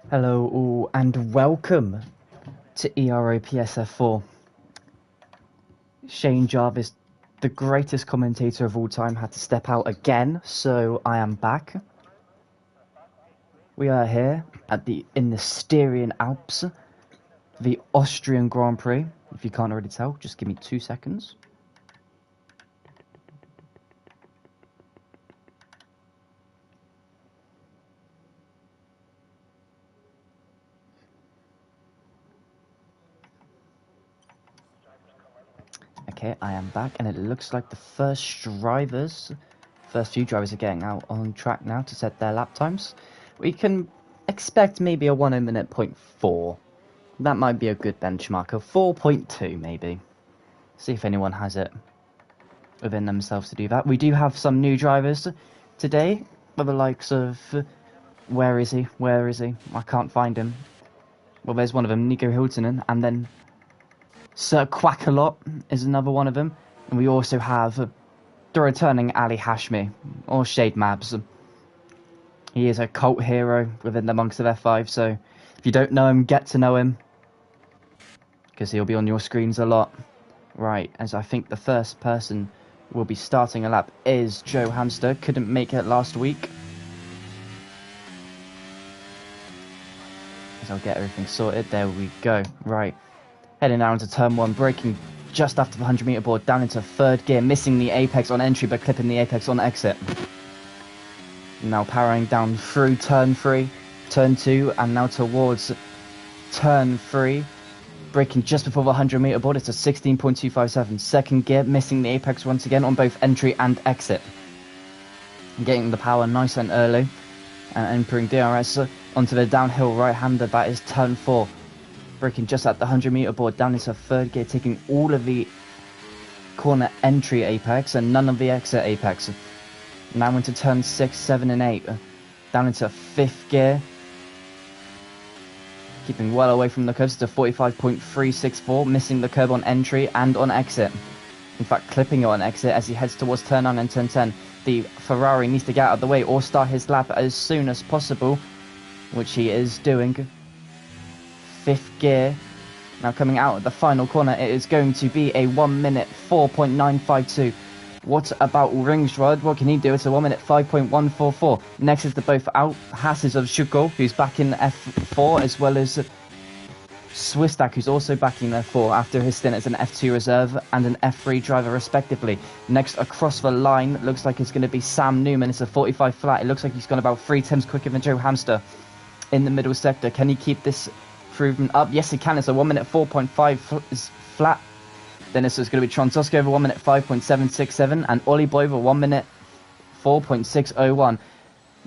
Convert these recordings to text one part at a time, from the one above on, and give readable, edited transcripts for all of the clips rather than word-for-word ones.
Hello all and welcome to Ero Ps F4. Shane Jarvis, the greatest commentator of all time, had to step out again, so I am back. We are here in the Styrian Alps, the Austrian Grand Prix. If you can't already tell, just give me 2 seconds. Okay, I am back, and it looks like the first few drivers are getting out on track now to set their lap times. We can expect maybe a 1 minute point 4. That might be a good benchmark, of 4.2 maybe. See if anyone has it within themselves to do that. We do have some new drivers today, with the likes of... Where is he? I can't find him. Well, there's one of them, Nico Hiltonen, and then Sir Quackalot is another one of them. And we also have the returning Ali Hashmi, or Shade Mabs. He is a cult hero within the Monks of F5, so if you don't know him, get to know him, because he'll be on your screens a lot. Right, as I think the first person will be starting a lap is Joe Hamster. Couldn't make it last week. As I'll get everything sorted. There we go. Right. Heading down into turn 1, braking just after the 100 meter board, down into third gear, missing the apex on entry but clipping the apex on exit. Now powering down through turn 3, turn 2, and now towards turn 3. Braking just before the 100 meter board, it's a 16.257. Second gear, missing the apex once again on both entry and exit. Getting the power nice and early. And entering DRS onto the downhill right-hander, that is turn 4. Braking just at the 100 meter board, down into third gear, taking all of the corner entry apex and none of the exit apex. Now into turn 6, 7 and 8. Down into fifth gear. Keeping well away from the curves to 45.364, missing the curb on entry and on exit. In fact, clipping it on exit as he heads towards turn 9 and turn 10. The Ferrari needs to get out of the way or start his lap as soon as possible, which he is doing. Fifth gear. Now coming out at the final corner, it is going to be a 1 minute 4.952. What about Ringsrud? What can he do? It's a 1 minute 5.144. Next is the both out Hasses of Schuko, who's back in F4, as well as Swistak, who's also back in F4 after his stint as an F2 reserve and an F3 driver respectively. Next across the line, looks like it's going to be Sam Newman. It's a 45 flat. It looks like he's gone about 3 times quicker than Joe Hamster in the middle sector. Can he keep this improvement up? Yes, he can. It's a 1 minute 4.5 flat. Then it's going to be Trontosko over 1 minute 5.767 and Ollie Boy over 1 minute 4.601.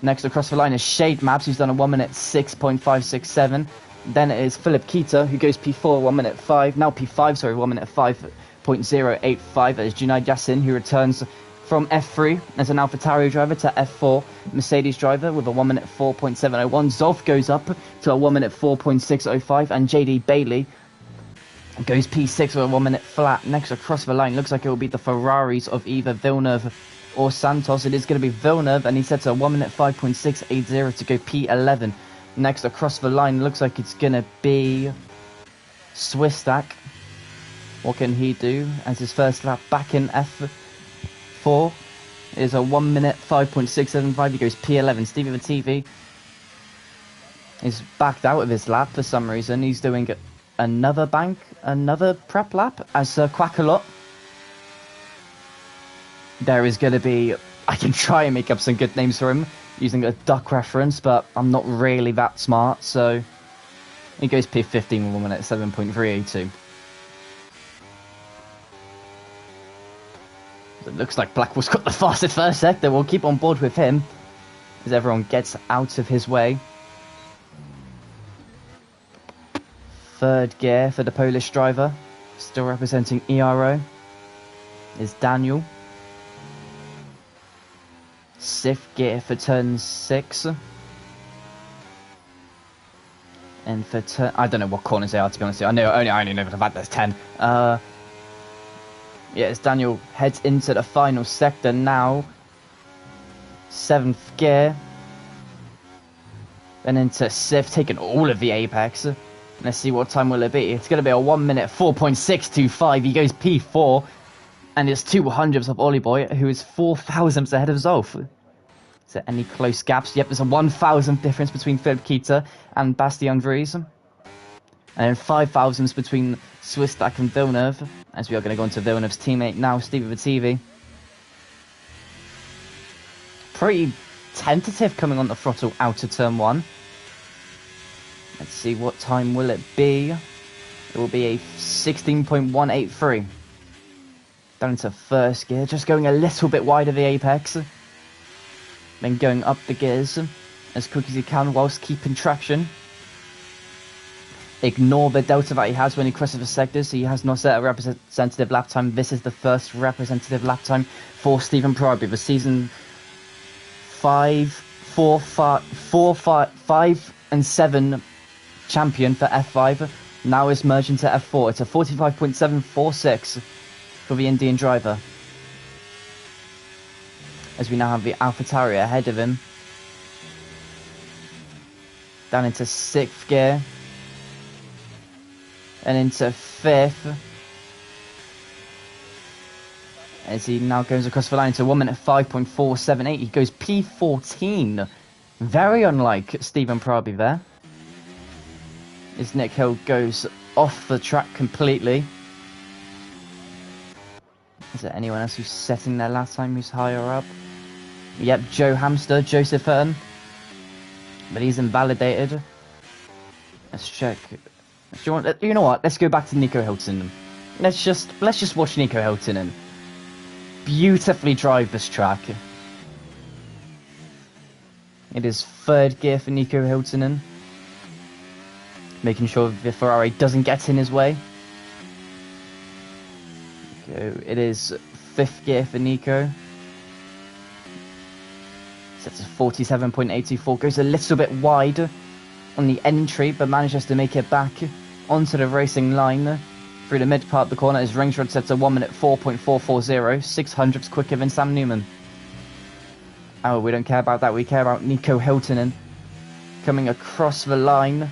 Next across the line is Shade Maps, who's done a 1 minute 6.567. Then it is Philip Keita, who goes P4 1 minute 5. Now P5, sorry, 1 minute 5.085. That is Junaid Yassin, who returns from F3 as an AlphaTauri driver to F4 Mercedes driver with a 1 minute 4.701. Zolf goes up to a 1 minute 4.605, and JD Bailey goes P6 with a 1 minute flat. Next across the line, looks like it will be the Ferraris of either Villeneuve or Santos. It is going to be Villeneuve, and he sets a 1 minute 5.680 to go P11. Next across the line, looks like it's going to be Swistak. What can he do as his first lap back in F4? Is a 1 minute 5.675. He goes P11. Stevie the TV is backed out of his lap for some reason. He's doing another prep lap as Quackalot. There is going to be... I can try and make up some good names for him using a duck reference, but I'm not really that smart, so he goes P15 with 1 minute 7.382. It looks like Blackwell's got the fastest first sector. We'll keep on board with him as everyone gets out of his way. Third gear for the Polish driver, still representing Ero, is Daniel. Sixth gear for turn 6. And for turn... I don't know what corners they are, to be honest. I only know for the fact there's 10. Yeah, as Daniel heads into the final sector now. 7th gear. Then into Sif, taking all of the apex. Let's see what time will it be. It's going to be a 1 minute 4.625. He goes P4. And it's 200ths of Ollie Boy, who is 4 thousandths ahead of Zolf. Is there any close gaps? Yep, there's a 1,000th difference between Philip Kita and Bastian Vries. And then 5 thousandths between Swistak and Villeneuve. As we are going to go into Villeneuve's teammate now, Stevie Vativi. Pretty tentative coming on the throttle out of turn 1. Let's see, what time will it be? It will be a 16.183. Down into first gear, just going a little bit wide of the apex. Then going up the gears as quick as he can whilst keeping traction. Ignore the delta that he has when he crosses the sectors, so he has not set a representative lap time. This is the first representative lap time for Stephen Proby, the season 5 and 7 champion for F5. Now is merged into F4. It's a 45.746 for the Indian driver. As we now have the AlphaTauri ahead of him. Down into 6th gear. And into 5th. As he now goes across the line to 1 minute 5.478. He goes P14. Very unlike Stephen Proby there. As Nick Hill goes off the track completely. Is there anyone else who's setting their last time who's higher up? Yep, Joe Hamster, Joseph Hurton. But he's invalidated. Let's check. You know what? Let's go back to Nico Hilton. Let's just watch Nico Hilton and beautifully drive this track. It is 3rd gear for Nico Hilton. Making sure the Ferrari doesn't get in his way. It is 5th gear for Nico. Sets a 47.84. Goes a little bit wide on the entry, but manages to make it back onto the racing line through the mid part of the corner. As Ringsrod sets a 1 minute 4.440, 600ths quicker than Sam Newman. Oh, we don't care about that. We care about Nico Hiltonen coming across the line.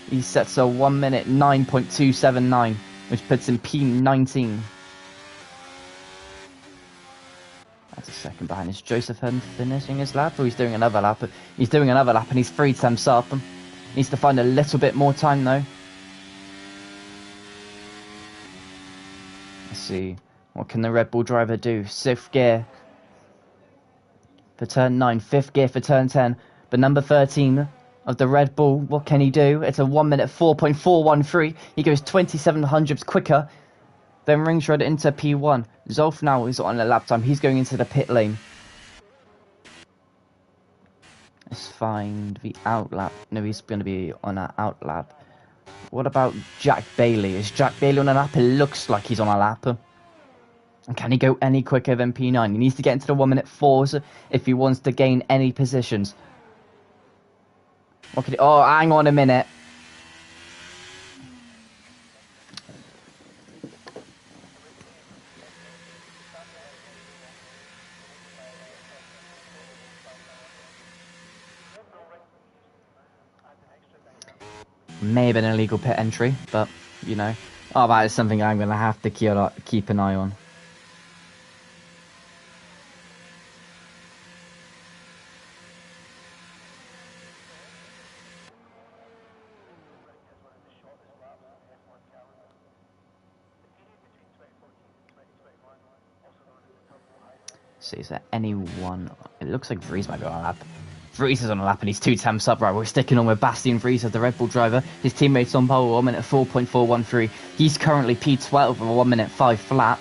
He sets a 1 minute 9.279, which puts him P19. That's a second behind. Is Joseph Hurton finishing his lap, or he's doing another lap? He's doing another lap, and he's 3 temps up. Needs to find a little bit more time, though. Let's see. What can the Red Bull driver do? 6th gear for turn 9. 5th gear for turn 10. But number 13 of the Red Bull, what can he do? It's a 1 minute 4.413. He goes 2700ths quicker. Then Ringsrod into P1. Zolf now is on a lap time. He's going into the pit lane. Let's find the outlap. No, he's going to be on an outlap. What about Jack Bailey? Is Jack Bailey on a lap? It looks like he's on a lap. And can he go any quicker than P9? He needs to get into the 1 minute 4s if he wants to gain any positions. What could he... Oh, hang on a minute. May have been an illegal pit entry, but, you know. Oh, that is something I'm going to have to keep an eye on. See, is there anyone... It looks like Vries might be on a lap. Vries is on a lap and he's 2 temps up. Right, we're sticking on with Bastian Vries as the Red Bull driver. His teammates on pole, 1 minute 4.413. He's currently P12 with a 1 minute 5 flat.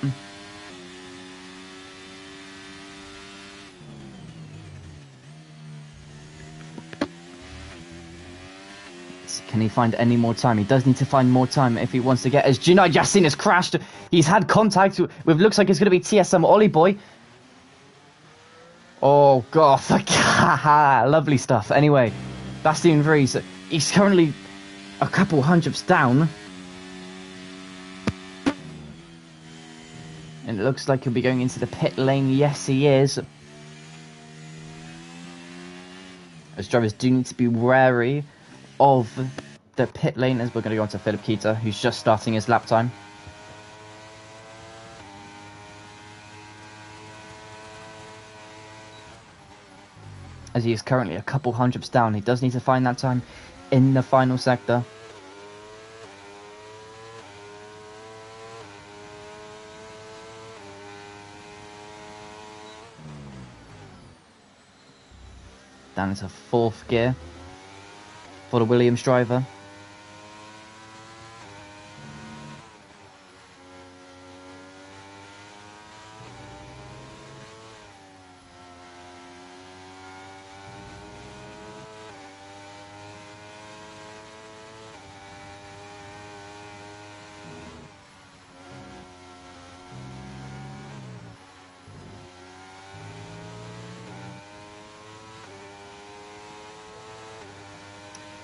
Can he find any more time? He does need to find more time if he wants to get... As Junai Yassin has crashed, he's had contact with... Looks like it's going to be TSM Ollie Boy. Oh, God. Lovely stuff. Anyway, Bastian Vries, he's currently a couple hundredths down. And it looks like he'll be going into the pit lane. Yes, he is. drivers. Drivers do need to be wary of the pit lane, as we're going to go on to Philip Keita, who's just starting his lap time. As he is currently a couple hundredths down, he does need to find that time in the final sector. Down into 4th gear for the Williams driver.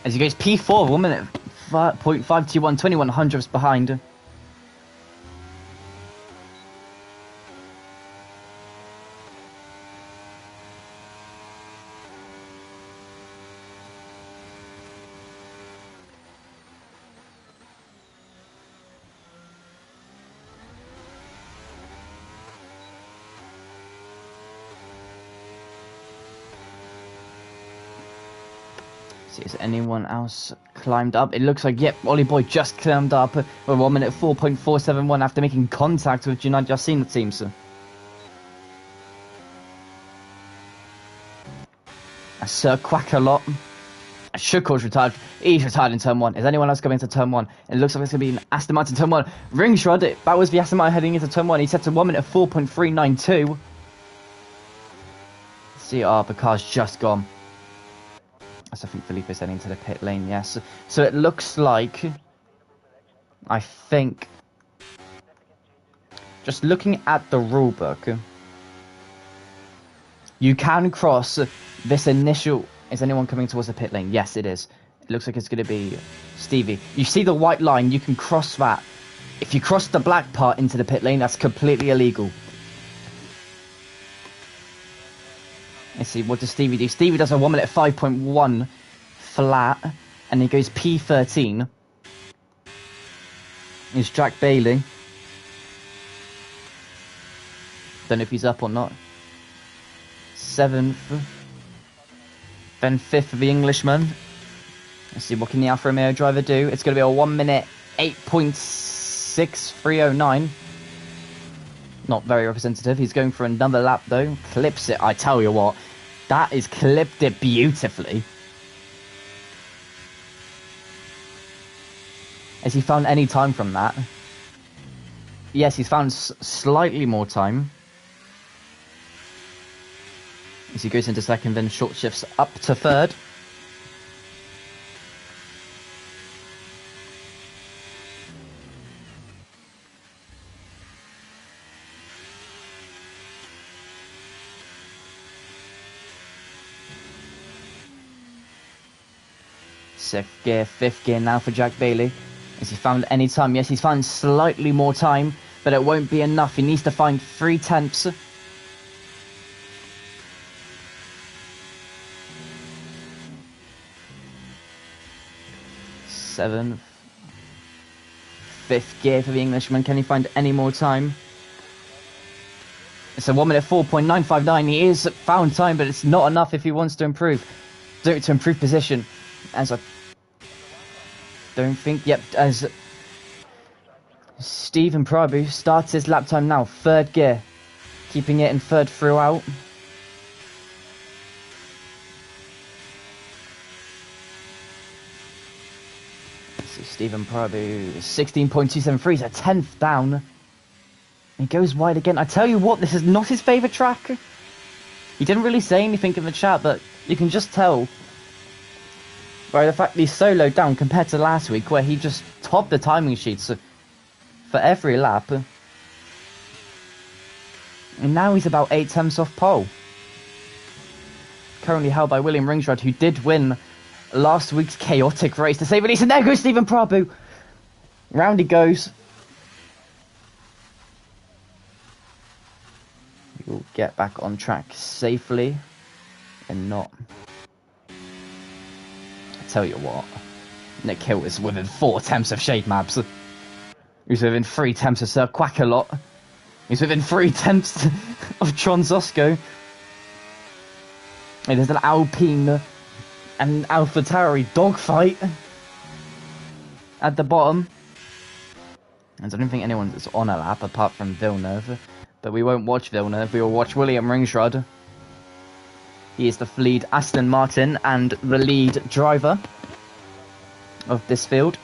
As he goes P4, 1 minute 5.521, 21 hundredths behind. Has anyone else climbed up? It looks like, yep, Ollie Boy just climbed up with 1 minute 4.471 after making contact with Junaid Yassin, it seems. Sir Quackalot. Shukor's retired. He's retired in turn 1. Is anyone else coming into turn 1? It looks like it's going to be an Aston Martin turn 1. Ringshot, that was the Aston Martin heading into turn 1. He's set to 1 minute 4.392. See, the car's just gone. So I think Felipe is heading to the pit lane, yes. So it looks like, I think, just looking at the rulebook, you can cross this initial... Is anyone coming towards the pit lane? Yes, it is. It looks like it's going to be Stevie. You see the white line, you can cross that. If you cross the black part into the pit lane, that's completely illegal. Let's see, what does Stevie do? Stevie does a 1 minute 5.1 flat, and he goes P13. It's Jack Bailey. Don't know if he's up or not. 7th. Then 5th for the Englishman. Let's see, what can the Alfa Romeo driver do? It's going to be a 1 minute 8.6309. Not very representative. He's going for another lap though. Clips it. I tell you what, that is clipped it beautifully. Has he found any time from that? Yes, he's found slightly more time. As he goes into 2nd, then short shifts up to 3rd. Sixth gear, 5th gear now for Jack Bailey. Has he found any time? Yes, he's found slightly more time, but it won't be enough. He needs to find 3/10. 7th. 5th gear for the Englishman. Can he find any more time? It's a 1 minute 4.959. He is found time, but it's not enough if he wants to improve. To improve position. As I don't think, yep, as Stephen Prabhu starts his lap time now, 3rd gear, keeping it in 3rd throughout. So Stephen Prabhu, 16.273, is a 10th down. He goes wide again. I tell you what, this is not his favourite track. He didn't really say anything in the chat, but you can just tell by the fact that he's so low down compared to last week, where he just topped the timing sheets for every lap. And now he's about 8 tenths off pole. Currently held by William Ringsrod, who did win last week's chaotic race, to say the least. And there goes Stephen Prabhu. Round he goes. He will get back on track safely and not Tell you what, Nick Hill is within 4 attempts of shade maps. He's within 3 attempts of Sir Quack-a-Lot. He's within 3 attempts of Tronzosco. And there's an Alpine and AlphaTauri dogfight at the bottom. And I don't think anyone is on a lap apart from Villeneuve. But we won't watch Villeneuve, we will watch William Ringsrud. He is the lead Aston Martin and the lead driver of this field.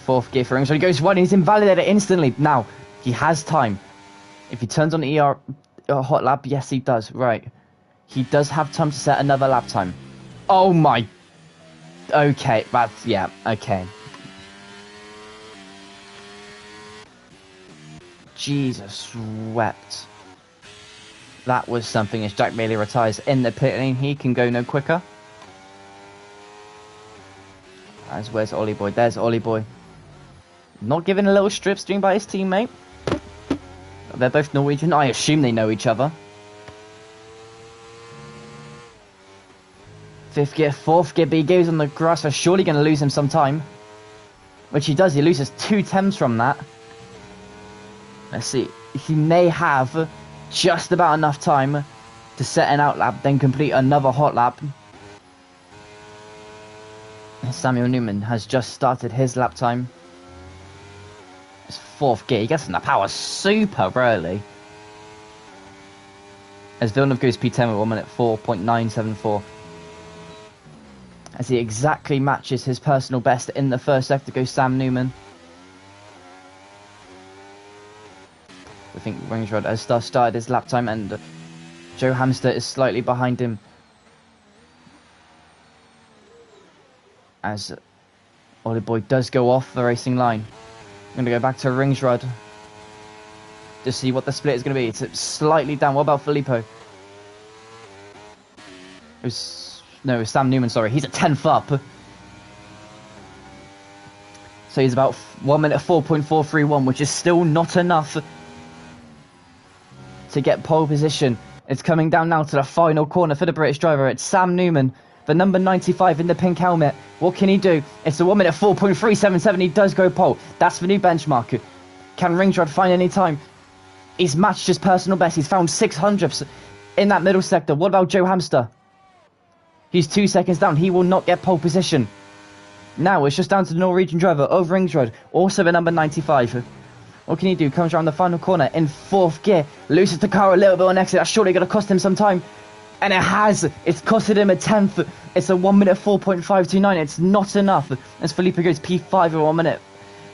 Fourth gear for Ringsrud. He goes wide and he's invalidated instantly. Now, he has time. If he turns on the hot lap, yes he does. Right. He does have time to set another lap time. Oh my... Okay, that's... Yeah, okay. Jesus wept. That was something. As Jack Bailey retires in the pit lane, he can go no quicker. As where's Ollie Boy? There's Ollie Boy. Not giving a little strip string by his teammate. They're both Norwegian. I assume they know each other. Fifth gear, fourth gear, but he goes on the grass. We're surely going to lose him some time. Which he does. He loses 2 temps from that. Let's see. He may have just about enough time to set an out lap, then complete another hot lap. Samuel Newman has just started his lap time. It's 4th gear. He gets in the power super early. As Villeneuve goes P10 with 1 minute 4.974. As he exactly matches his personal best in the first sector goes Sam Newman. I think Ringsrud has started his lap time and Joe Hamster is slightly behind him. As Ollie Boy does go off the racing line. I'm going to go back to Ringsrud to see what the split is going to be. It's slightly down. What about Filippo? It's Sam Newman, sorry. He's at 10th up. So he's about 1 minute 4.431, which is still not enough to get pole position. It's coming down now to the final corner for the British driver. It's Sam Newman, the number 95 in the pink helmet. What can he do? It's a 1 minute 4.377. He does go pole. That's the new benchmark. Can Ringsrud find any time? He's matched his personal best. He's found 600ths in that middle sector. What about Joe Hamster? He's 2 seconds down. He will not get pole position. Now it's just down to the Norwegian driver of Ringsrud, also the number 95. What can he do? Comes around the final corner in 4th gear. Loses the car a little bit on exit. That's surely going to cost him some time. And it has. It's costed him a 10th. It's a 1 minute 4.529. It's not enough. As Felipe goes P5 at 1 minute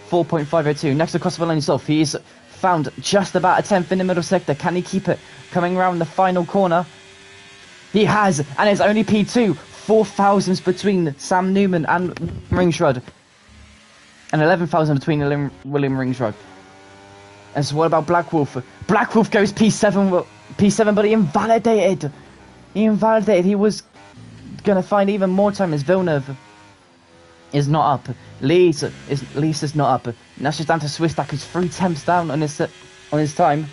4.502. Next to Christopher Lanisov. He's found just about a 10th in the middle sector. Can he keep it? Coming around the final corner. He has. And it's only P2. 4 thousandths between Sam Newman and Ringsrud. And 11 thousand between William Ringsrud. And so what about Black Wolf? Black Wolf goes P7, but he invalidated. He was going to find even more time as Villeneuve is not up. Lees is not up. And that's just down to Swistak, who's 3 temps down on his time.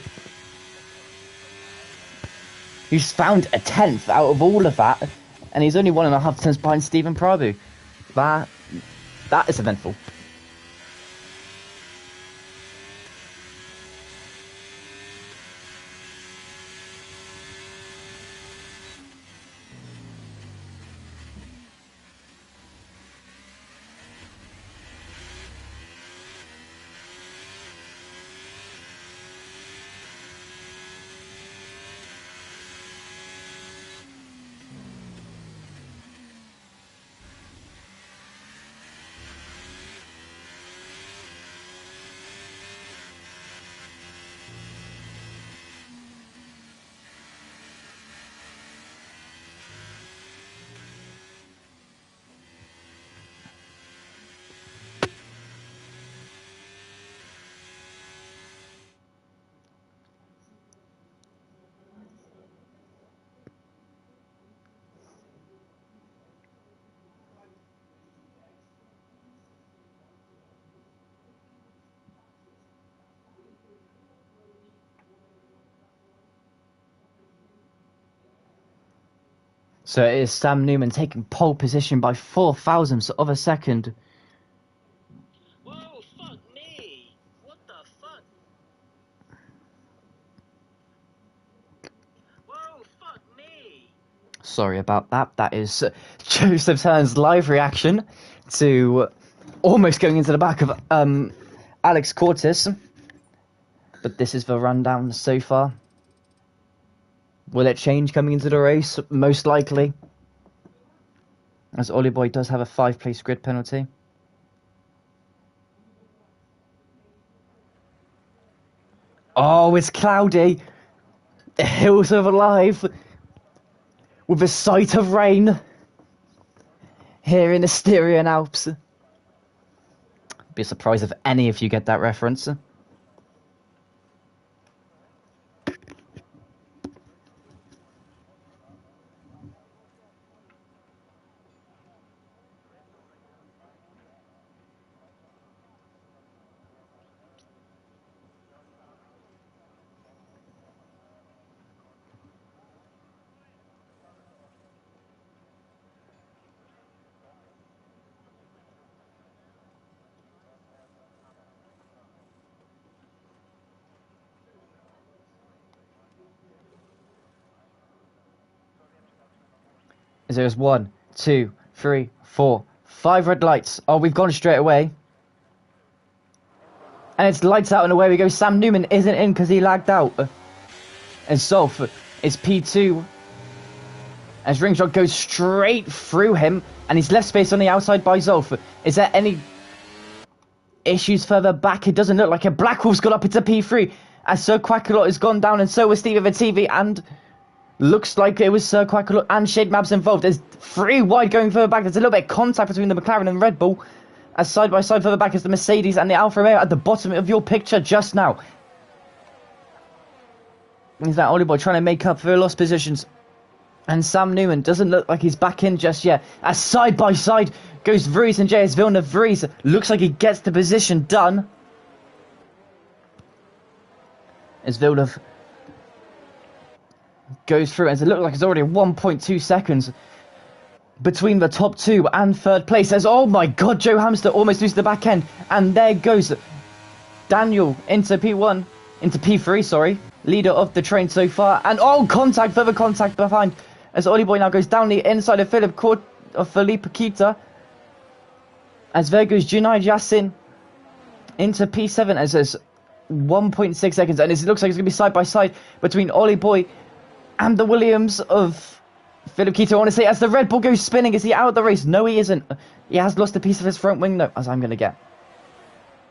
He's found a 10th out of all of that. And he's only 1.5 temps behind Stephen Prabhu. That is eventful. So it is Sam Newman taking pole position by 0.04 of a second. Whoa, fuck me! What the fuck? Whoa, fuck me! Sorry about that. That is Joseph Hearn's live reaction to almost going into the back of Alex Cortis. But this is the rundown so far. Will it change coming into the race? Most likely. As Ollie Boy does have a 5-place grid penalty. Oh, it's cloudy. The hills are alive with a sight of rain here in the Styrian Alps. Be surprised if any of you get that reference. There's 1, 2, 3, 4, 5 red lights. Oh, we've gone straight away. And it's lights out and away we go. Sam Newman isn't in because he lagged out. And Zolf is P2. As Ringshot goes straight through him. And he's left space on the outside by Zolf. Is there any issues further back? It doesn't look like it. Black Wolf's got up into P3. As Sir Quackalot has gone down and so was Steve of the TV. And looks like it was Sir Quackalot and Shade Mabs involved. There's 3 wide going further back. There's a little bit of contact between the McLaren and Red Bull. As side by side further back is the Mercedes and the Alfa Romeo at the bottom of your picture just now. Is that Ollie Boy trying to make up for lost positions? And Sam Newman doesn't look like he's back in just yet. As side by side goes Vries and JS Villeneuve. Vries looks like he gets the position done. As Villeneuve goes through, as it looks like it's already 1.2 seconds between the top 2 and 3rd place. As oh my god, Joe Hamster almost loses the back end, and there goes Daniel into P1, into P3, sorry, leader of the train so far. And oh, further contact behind, as Ollie Boy now goes down the inside of Felipe Kita. As there goes Junai Yassin into P7, as there's 1.6 seconds, and it looks like it's going to be side by side between Ollie Boy and the Williams of Philip Keto. I want to say, as the Red Bull goes spinning, is he out of the race? No, he isn't. He has lost a piece of his front wing, though, as I'm going to get.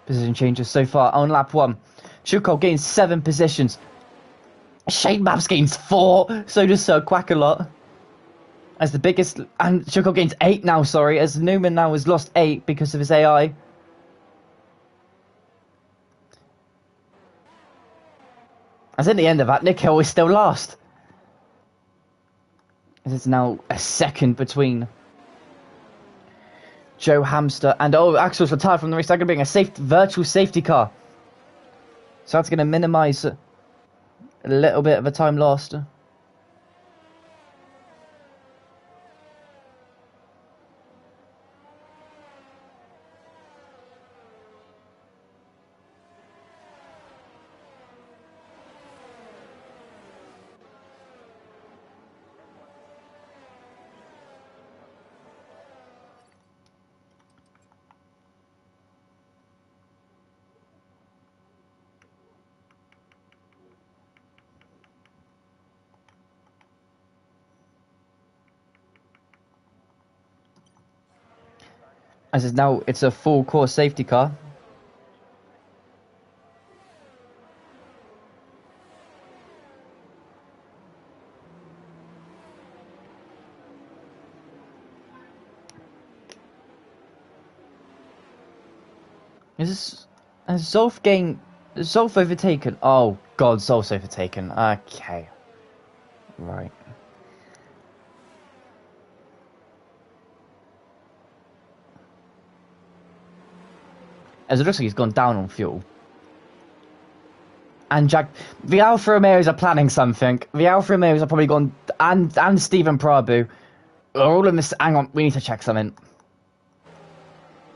Position changes so far on lap 1. Chukol gains 7 positions. Shade Maps gains 4. So does Sir Quackalot. As the biggest... And Chukol gains 8 now, sorry. As Newman now has lost 8 because of his AI. As in the end of that, Nick Hill is still last. It's now a second between Joe Hamster and Axel's retired from the race. They're going to bring a virtual safety car, so that's going to minimise a little bit of a time lost. As is now, it's a full course safety car. Has Zolf overtaken? Oh god, Zolf's overtaken. Okay. Right. As it looks like he's gone down on fuel. And the Alfa Romeos are planning something. The Alfa Romeos are probably gone, and Stephen Prabhu All of this. Hang on, we need to check something.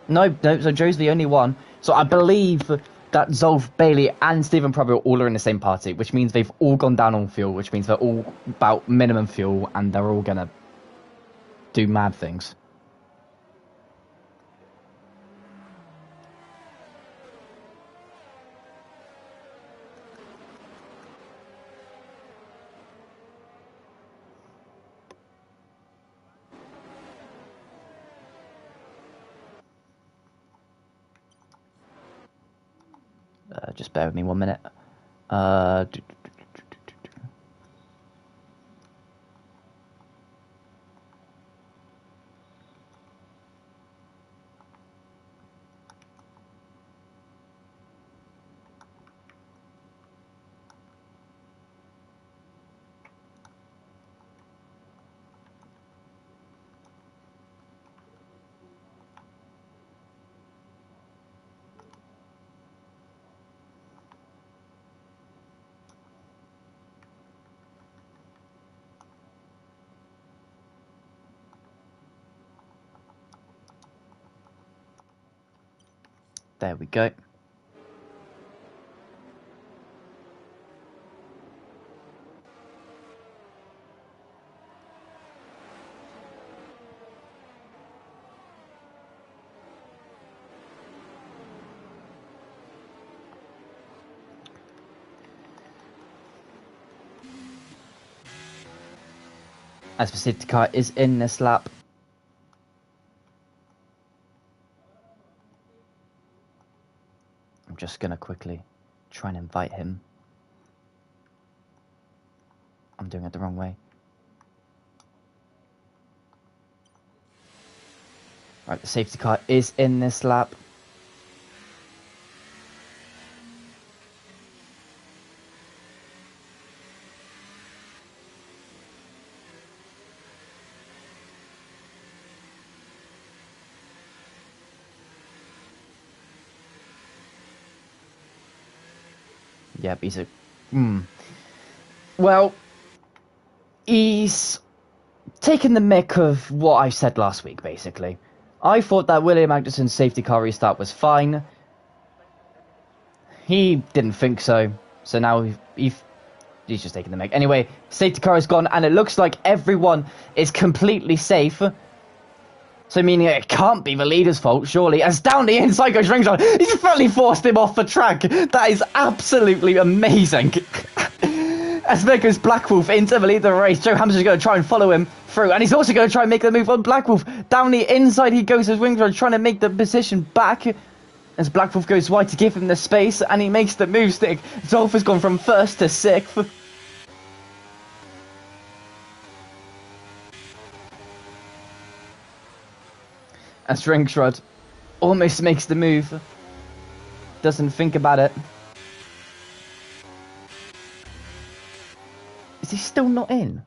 No, so Joe's the only one. So I believe that Zolf, Bailey, and Stephen probably all are in the same party, which means they've all gone down on fuel, which means they're all about minimum fuel, and they're all gonna do mad things. Just bear with me 1 minute. There we go. As the safety car is in this lap. I'm just going to quickly try and invite him. I'm doing it the wrong way. Right, the safety car is in this lap. Yep, he's a... Well, he's taken the mick of what I said last week, basically. I thought that William Magnussen's safety car restart was fine. He didn't think so, so now he's just taking the mick. Anyway, safety car is gone, and it looks like everyone is completely safe. So meaning it can't be the leader's fault, surely. As down the inside goes Ringside, he's finally forced him off the track. That is absolutely amazing. As there goes Black Wolf into the lead of the race, Joe Hamilton's going to try and follow him through, and he's also going to try and make the move on Black Wolf. Down the inside he goes as Ringside, trying to make the position back. As Black Wolf goes wide to give him the space, and he makes the move stick. Zolf has gone from first to sixth. As Ringsrod almost makes the move. Doesn't think about it. Is he still not in?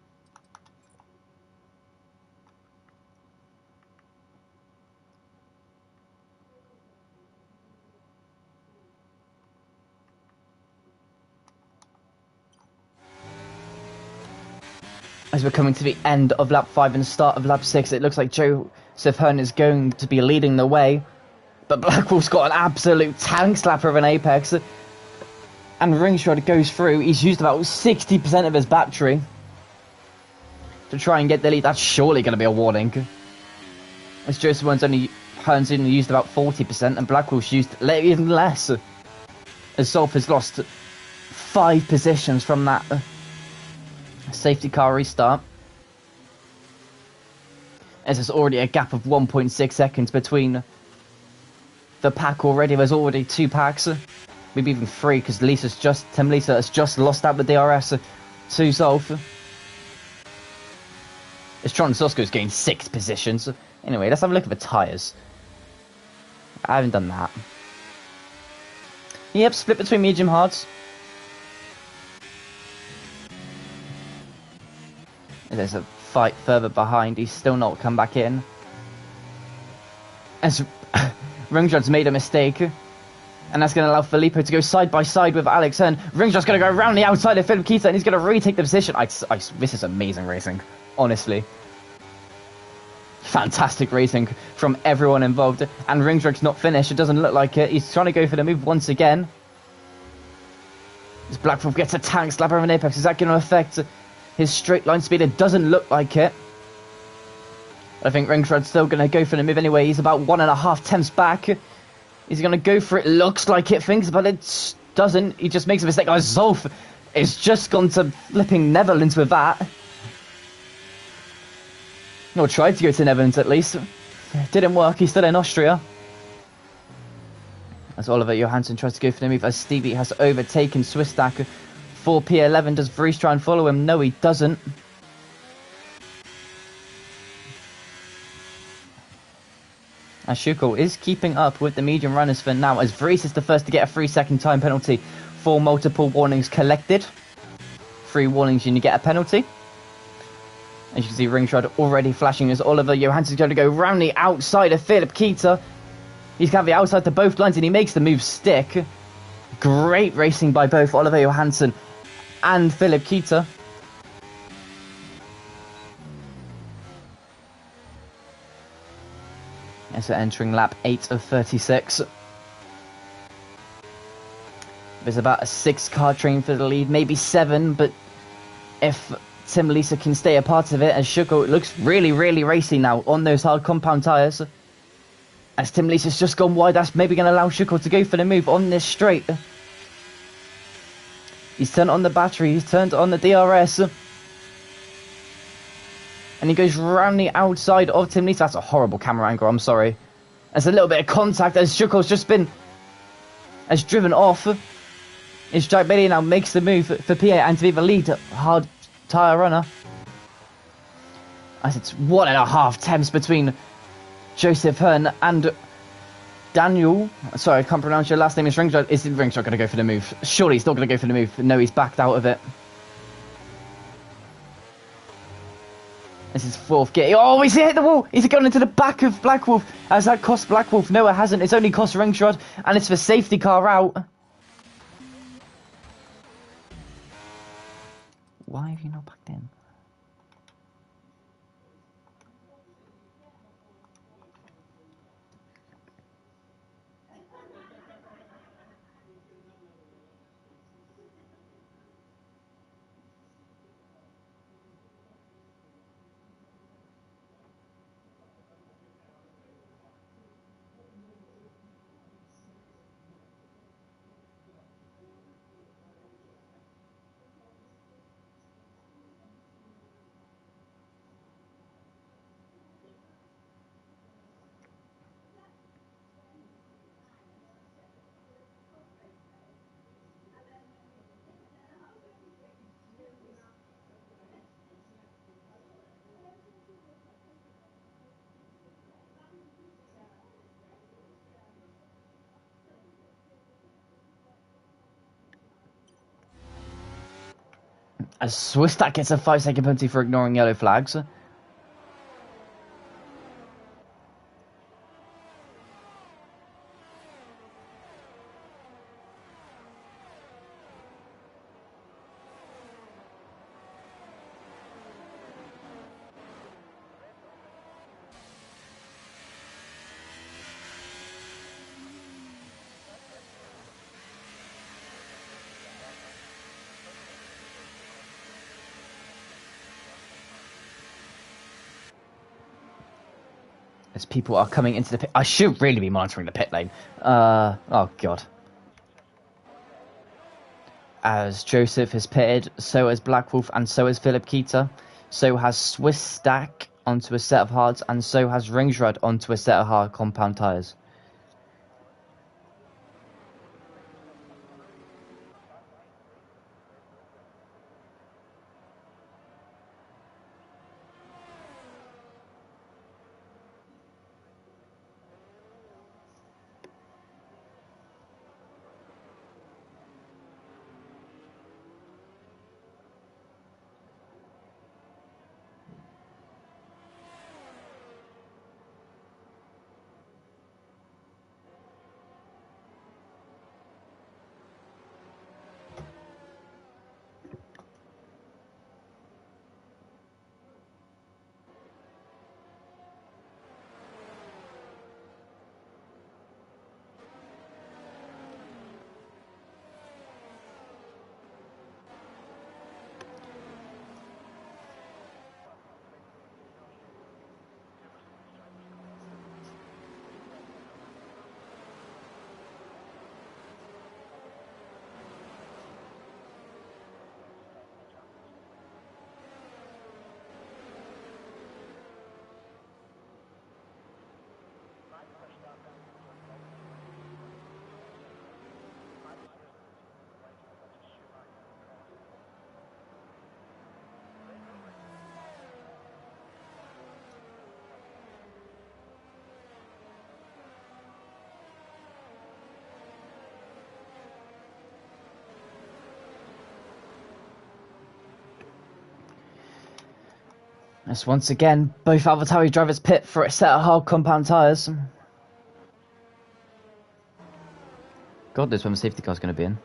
As we're coming to the end of lap 5 and start of lap 6, it looks like Joseph Hearn is going to be leading the way. But Black Wolf's got an absolute tank slapper of an apex. And Ringsrod goes through. He's used about 60% of his battery to try and get the lead. That's surely going to be a warning. As Joseph Hearn's only used about 40%, and Black Wolf's used even less. As Zolf has lost 5 positions from that safety car restart. As there's already a gap of 1.6 seconds between the pack already. There's already 2 packs. Maybe even 3, because Tim Lisa has just lost out the DRS to Zolf. As Tron Sosko's gained 6 positions. Anyway, let's have a look at the tyres. I haven't done that. Yep, split between medium hards. There's a fight further behind. He's still not come back in. As Ringsrod's made a mistake. And that's going to allow Filippo to go side by side with Alex Hearn. Ringsrod's going to go around the outside of Philip Keita, and he's going to retake the position. This is amazing racing, honestly. Fantastic racing from everyone involved. And Ringsrud's not finished. It doesn't look like it. He's trying to go for the move once again. As Blackwolf gets a tank slap over an apex. Is that going to affect his straight line speed? It doesn't look like it. I think Ringsrud's still going to go for the move anyway. He's about 1.5 tenths back. Is he going to go for it? Looks like it thinks, but it doesn't. He just makes a mistake. Oh, Zolf is just gone to flipping Netherlands with that. Or tried to go to Netherlands at least. It didn't work. He's still in Austria. As Oliver Johansson tries to go for the move, as Stevie has overtaken Swiss Stack for P11. Does Vries try and follow him? No, he doesn't. As Schukel is keeping up with the medium runners for now, as Vries is the first to get a 3-second time penalty for multiple warnings collected. 3 warnings and you get a penalty. As you can see, Ringsrud already flashing as Oliver Johansson's going to go round the outside of Philip Keita. He's going to be outside to both lines and he makes the move stick. Great racing by both Oliver Johansson and Philip Keita. And so entering lap 8 of 36. There's about a 6-car train for the lead, maybe 7, but if Tim Lisa can stay a part of it, as Schuko looks really, really racy now on those hard compound tyres. As Tim Lisa's just gone wide, that's maybe going to allow Schuko to go for the move on this straight. He's turned on the battery, he's turned on the DRS. And he goes round the outside of Tim Lisa. That's a horrible camera angle, I'm sorry. There's a little bit of contact as Schuko's just has driven off. As Jack Bailey now makes the move for PA and to be the lead hard tyre runner. As it's 1.5 tenths between Joseph Hearn and Daniel. Sorry, I can't pronounce your last name. Is Ringsrud going to go for the move? Surely he's not going to go for the move. No, he's backed out of it. This is 4th gear. Oh, he's hit the wall. He's gone into the back of Blackwolf. Has that cost Blackwolf? No, it hasn't. It's only cost Ringsrud, and it's for safety car out. Why have you not backed in? As Swistak gets a 5-second penalty for ignoring yellow flags. As people are coming into the pit. I should really be monitoring the pit lane. Oh, God. As Joseph has pitted, so has Blackwolf, and so has Philip Keita. So has Swiss Stack onto a set of hards, and so has Ringsrud onto a set of hard compound tyres. As once again, both AlphaTauri drivers pit for a set of hard compound tyres. God knows when the safety car's going to be in.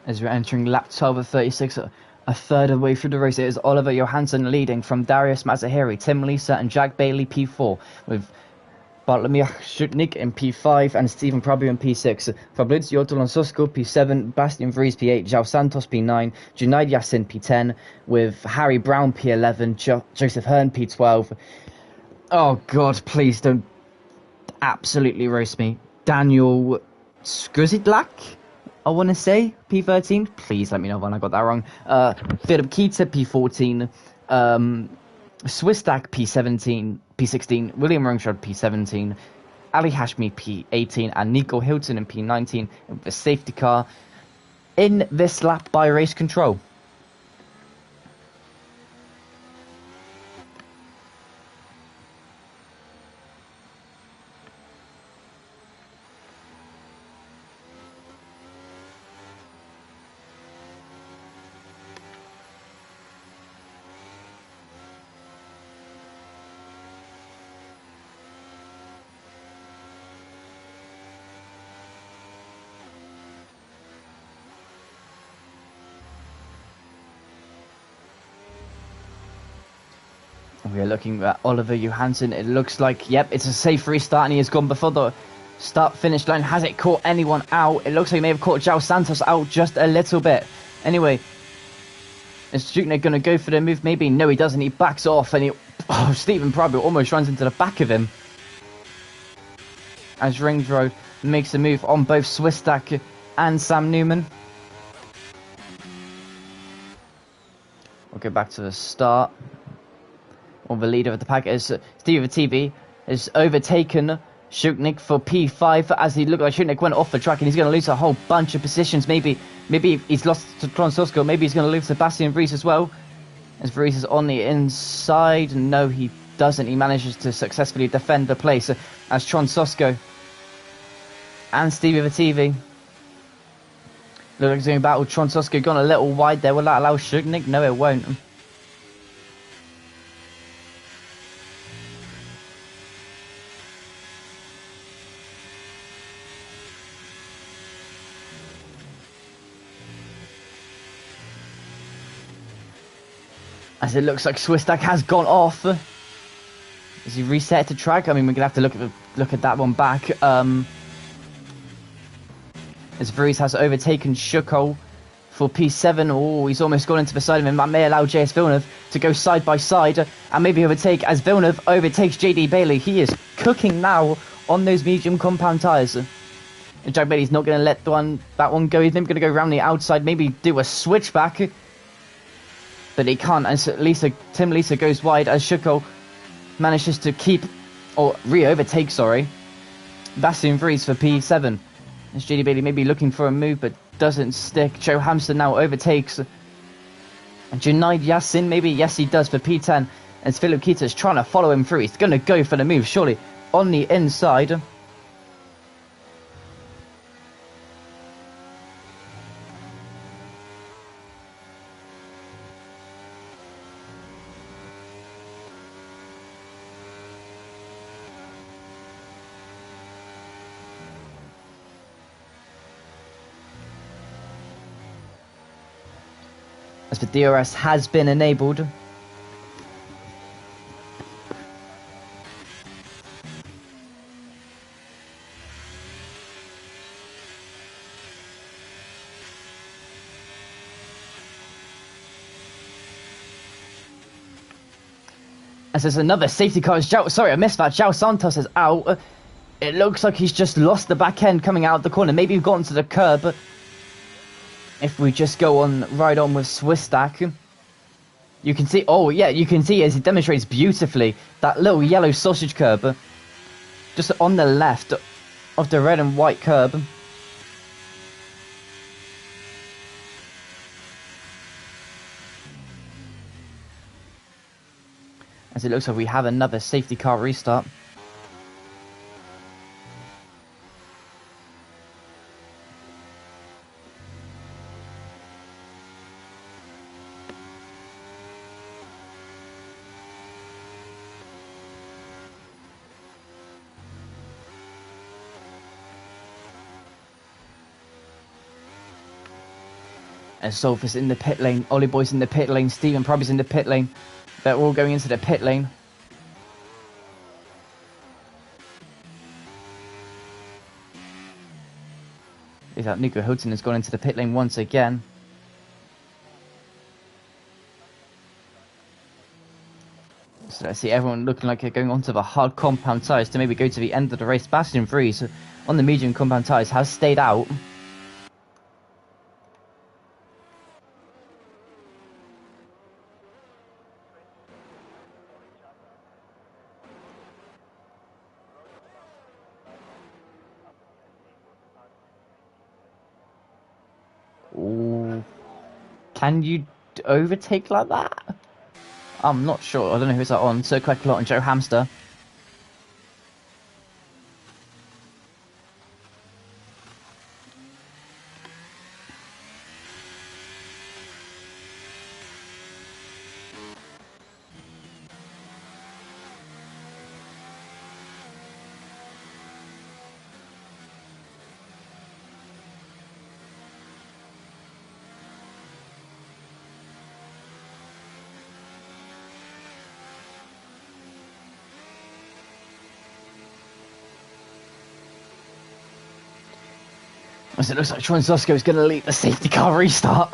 As we're entering lap 12 of 36, a third of the way through the race, it is Oliver Johansson leading from Darius Mazahiri, Tim Lisa and Jack Bailey P4, with Bartlomiej Shutnik in P5 and Stephen Prabhu in P6. Fabrizio Tolonsosko P7, Bastian Vries P8, João Santos P9, Junaid Yassin P10, with Harry Brown P11, Joseph Hearn P12. Oh God, please don't absolutely roast me. Daniel Skrzydlak, I want to say, P13. Please let me know when I got that wrong. Philip Keita, P14. Swistak, P16. William Rungshod, P17. Ali Hashmi, P18. And Nico Hilton in P19 with the safety car in this lap by race control. We are looking at Oliver Johansson. It looks like, yep, it's a safe restart, and he has gone before the start-finish line. Has it caught anyone out? It looks like he may have caught João Santos out just a little bit. Anyway, is Stuknik going to go for the move? Maybe. No, he doesn't. He backs off, and Stephen Prabhu almost runs into the back of him. As Rings Road makes a move on both Swistak and Sam Newman. We'll go back to the start. Well, the leader of the pack is Steve TV has overtaken Shuknik for P5 as he looked like Shuknik went off the track and he's going to lose a whole bunch of positions. Maybe he's lost to Tronsosko. Maybe he's going to lose to Sebastian Vries as well. As Vries is on the inside. No, he doesn't. He manages to successfully defend the place as Tronsosko and Stevie Vativi. Look like he's going to battle Tronsosko. Gone a little wide there. Will that allow Shuknik? No, it won't. As it looks like Swistak has gone off. Is he reset to track? I mean, we're gonna have to look at that one back. As Vries has overtaken Shuko for P7. Oh, he's almost gone into the side of him. That may allow JS Villeneuve to go side by side and maybe overtake as Villeneuve overtakes JD Bailey. He is cooking now on those medium compound tyres. And Jack Bailey's not going to let that one go. He's going to go around the outside, maybe do a switchback. But he can't, as Tim Lisa goes wide as Shuko manages to re-overtake, Bastian Vries for P7. As JD Bailey may be looking for a move, but doesn't stick. Joe Hamster now overtakes. And Junaid Yassin, maybe, yes he does, for P10. As Philip Keita is trying to follow him through. He's going to go for the move, surely, on the inside. as the DRS has been enabled. As there's another safety car. Sorry, I missed that. João Santos is out. It looks like he's just lost the back end coming out of the corner. Maybe he's gotten to the curb. If we just go on right on with Swistak, you can see. Oh yeah, you can see as he demonstrates beautifully that little yellow sausage curb, just on the left of the red and white curb. As it looks like we have another safety car restart. And Solfus in the pit lane, Ollie Boy's in the pit lane, Stephen Probby's in the pit lane. They're all going into the pit lane. Is that Nico Hilton has gone into the pit lane once again. So I see everyone looking like they're going onto the hard compound tyres to maybe go to the end of the race. Bastian Vries on the medium compound tyres has stayed out. Ooh. Can you overtake like that? I'm not sure. I don't know who's that on. Sir Quecklot and Joe Hamster. As it looks like Troy Zosko is going to lead the safety car restart.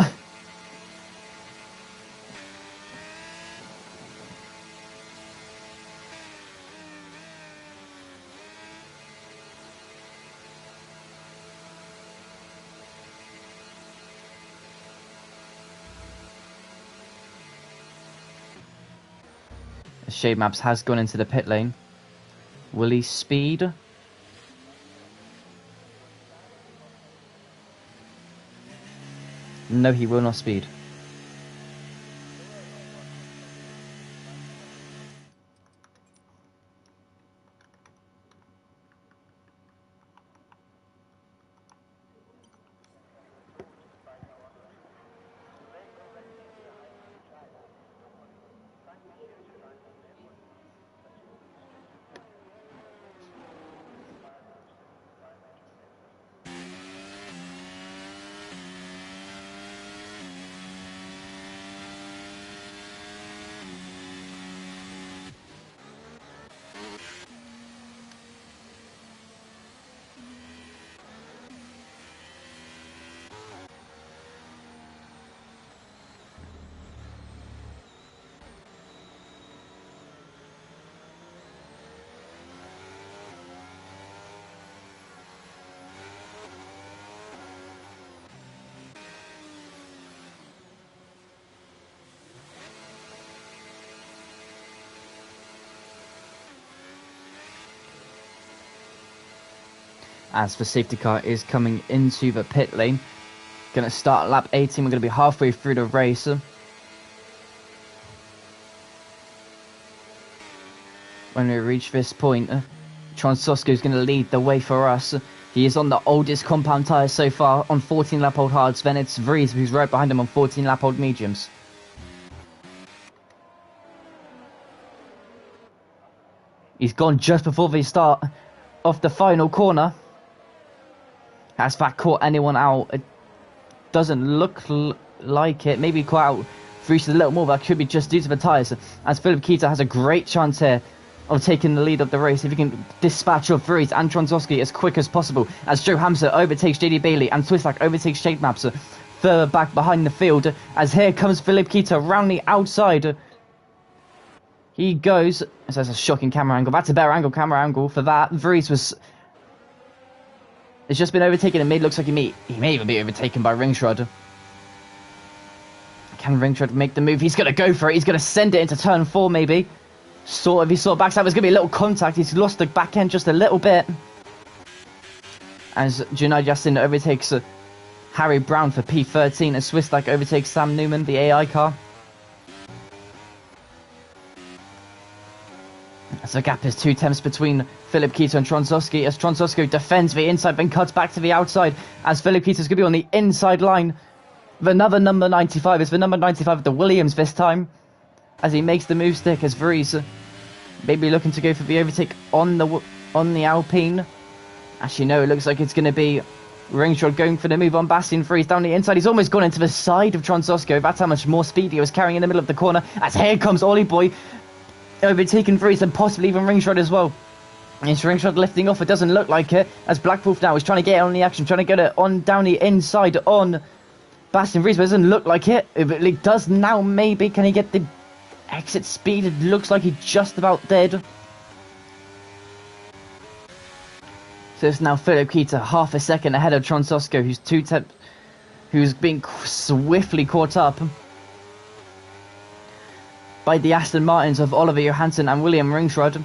Shade Maps has gone into the pit lane. Will he speed? No, he will not speed. As the safety car is coming into the pit lane. Going to start lap 18. We're going to be halfway through the race. When we reach this point, Transosko is going to lead the way for us. He is on the oldest compound tyres so far on 14 lap old hards. Then it's Vries who's right behind him on 14 lap old mediums. He's gone just before the start of the final corner. Has that caught anyone out? It doesn't look like it. Maybe quite out Vries a little more, but that could be just due to the tyres. As Philip Keita has a great chance here of taking the lead of the race if he can dispatch of Vries and Tronsowski as quick as possible. As Joe Hamster overtakes JD Bailey and Swisslak overtakes Shade Maps further back behind the field. As here comes Philip Keita round the outside. He goes. So that's a shocking camera angle. That's a better camera angle for that. Vries has just been overtaken and looks like he may even be overtaken by Ringshroud. Can Ringshroud make the move? He's going to go for it. He's going to send it into turn 4 maybe. He sort of backs out. There's going to be a little contact. He's lost the back end just a little bit. As Junaid Yassin overtakes Harry Brown for P13 as Swisslak overtakes Sam Newman, the AI car. As the gap is 2 tenths between Philip Keita and Tronsowski, as Tronsowski defends the inside, then cuts back to the outside, as Philip Keita's going to be on the inside line. With another number 95, it's the number 95 of the Williams this time, as he makes the move stick, as Vries maybe looking to go for the overtake on the Alpine. Actually, no, it looks like it's going to be Ringshroud going for the move on Bastian Vries down the inside. He's almost gone into the side of Tronsowski. That's how much more speed he was carrying in the middle of the corner. As here comes Ollie Boy, overtaking Vries and possibly even Ringshroud as well. It's Ringshroud lifting off. It doesn't look like it. As Black Wolf now is trying to get on the action, trying to get it on down the inside on Bastian Vries, but it doesn't look like it. It does now, maybe. Can he get the exit speed? It looks like he just about did. So it's now Philip Keita half a second ahead of Tronsowski, who's being swiftly caught up by the Aston Martins of Oliver Johansson and William Ringshroud.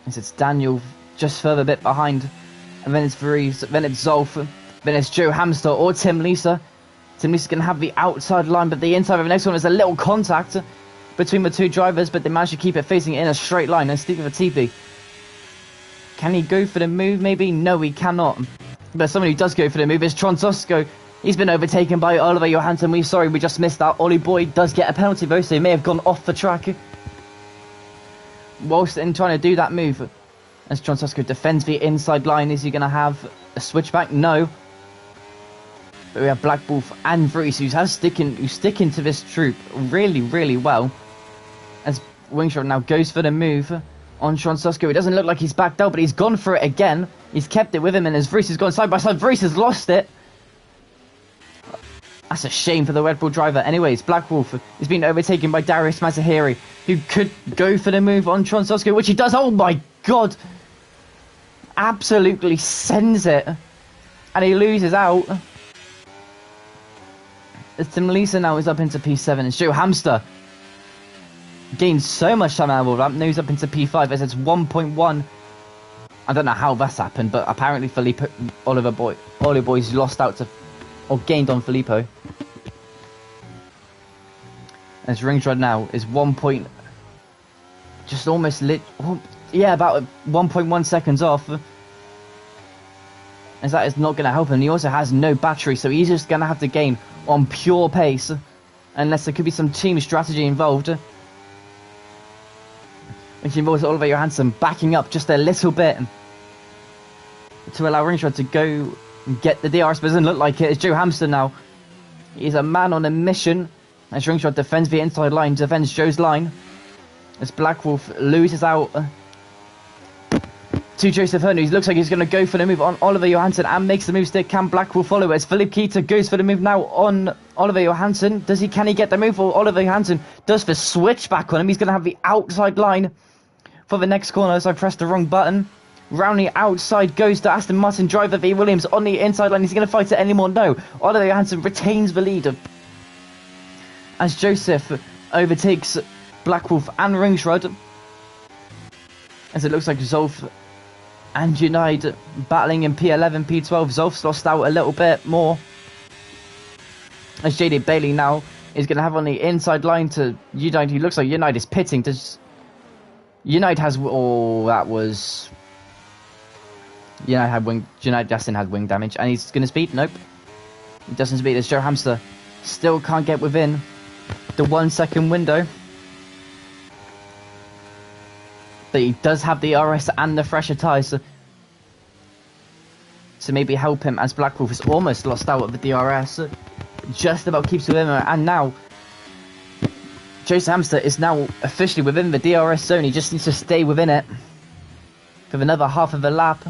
As it's Daniel just further bit behind, and then it's Vries, then it's Zolf, then it's Joe Hamster or Tim Lisa. Tim Lisa's going to have the outside line, but the inside of the next one is a little contact between the two drivers, but they managed to keep it facing in a straight line. And Steve of a TP. Can he go for the move? Maybe? No, he cannot. But someone who does go for the move is Tronsowski. He's been overtaken by Oliver Johansson. We just missed that. Ollie Boy does get a penalty though, so he may have gone off the track whilst in trying to do that move. As Tronsowski defends the inside line, is he going to have a switchback? No. But we have Black Wolf and Vries who's sticking to this troop really, really well. As Wingshot now goes for the move on Tronsowski. It doesn't look like he's backed out, but he's gone for it again. He's kept it with him, and as Vries has gone side by side, Vries has lost it. That's a shame for the Red Bull driver. Anyways, Black Wolf is being overtaken by Darius Mazahiri, who could go for the move on Tronsowski, which he does. Oh my god! Absolutely sends it. And he loses out. As Tim Lisa now is up into P7, and Joe Hamster gained so much time out of that. Now he's up into P5 as it's 1.1. I don't know how that's happened, but apparently Oliver Boy's lost out to, or gained on Filippo. As Ringshroud now is 1 point, just almost about 1.1 seconds off. As that is not going to help him. He also has no battery, so he's just going to have to gain on pure pace, unless there could be some team strategy involved, which involves Oliver Johansson backing up just a little bit to allow Ringshroud to go and get the DRS, but it doesn't look like it. It's Joe Hamster now. He's a man on a mission. As Ringshroud defends the inside line, defends Joe's line. As Black Wolf loses out to Joseph Hearn. He looks like he's going to go for the move on Oliver Johansson and makes the move stick. Can Black Wolf follow as Philip Keita goes for the move now on Oliver Johansson? Can he get the move? Or Oliver Johansson does the switch back on him. He's going to have the outside line for the next corner as I pressed the wrong button. Round the outside goes to Aston Martin driver V. Williams on the inside line. Is he going to fight it anymore? No. Oliver Johansson retains the lead as Joseph overtakes Black Wolf and Ringshroud. As it looks like Zolf and Junaid battling in P11, P12. Zolf's lost out a little bit more. As JD Bailey now is going to have on the inside line to Junaid. He looks like Junaid is pitting. Junaid has... Oh, that was... Junaid Yassin had wing damage. And he's going to speed? Nope. He doesn't speed. As Joe Hamster still can't get within the 1 second window. But he does have the RS and the fresher tyres to maybe help him, as Black Wolf has almost lost out of the DRS. just about keeps within him, and now Jason Hamster is now officially within the DRS zone. He just needs to stay within it for another half of a lap.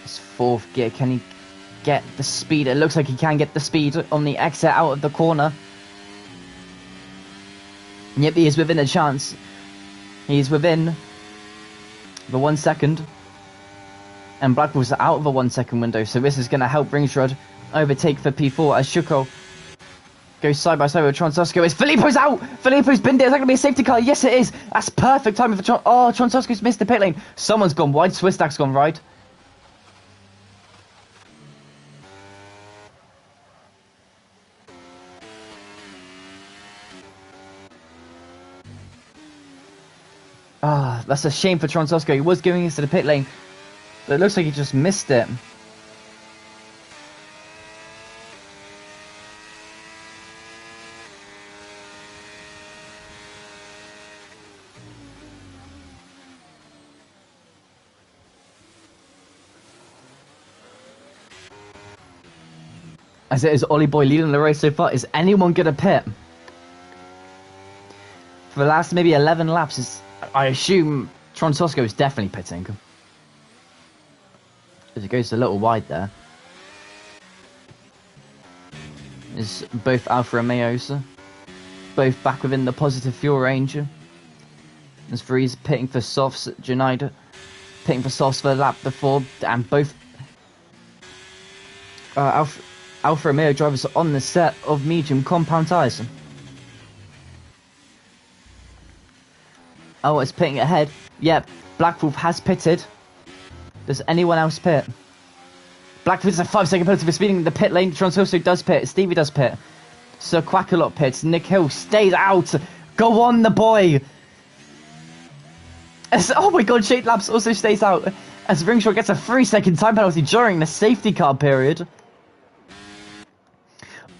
His fourth gear, can he get the speed? It looks like he can get the speed on the exit out of the corner. Yep, he is within a chance. He's within the 1 second. And Blackwell's out of the 1 second window, so this is going to help Ringsrod overtake for P4 as Shuko goes side by side with Tronsosco. Is Filippo's out? Filippo's been there. Is that going to be a safety car? Yes, it is. That's perfect timing for Tronsosco's missed the pit lane. Someone's gone wide. Swistak's gone right. Ah, that's a shame for Tronsosco. He was going into the pit lane, but it looks like he just missed it. As it is Ollie Boy leading the race so far. Is anyone going to pit? For the last maybe 11 laps, I assume Tronsosco is definitely pitting. As it goes a little wide there. Is both Alfa Romeos both back within the positive fuel range. As Freeze pitting for softs, Junaid pitting for softs for lap before, and both Alfa Romeo drivers are on the set of medium compound tyres. Oh, it's pitting ahead. Yep, Black Wolf has pitted. Does anyone else pit? Black Wolf is a 5 second penalty for speeding in the pit lane. Tronsosco does pit. Stevie does pit. Sir Quackalot pits. Nick Hill stays out. Go on, the boy. Oh my god, Shade Labs also stays out. As Ringshaw gets a 3 second time penalty during the safety car period.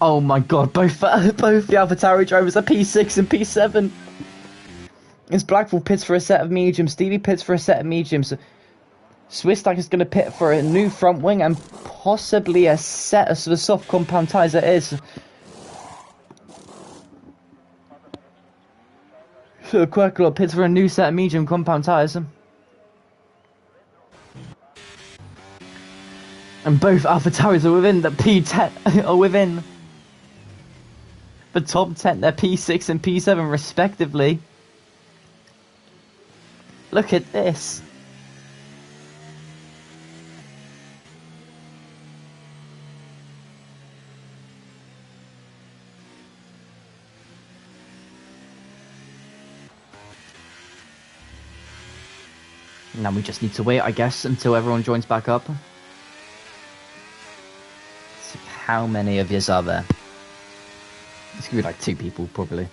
Oh my god, both the AlphaTauri drivers are P6 and P7. As Blackwell pits for a set of mediums, Stevie pits for a set of mediums. Swistak is going to pit for a new front wing and possibly a set of the soft compound tyres it is. So Quirklot pits for a new set of medium compound tyres. And both AlphaTauris are within the P10, are within the top 10, they're P6 and P7 respectively. Look at this. Now we just need to wait, I guess, until everyone joins back up. So how many of yous are there? It's gonna be like 2 people, probably.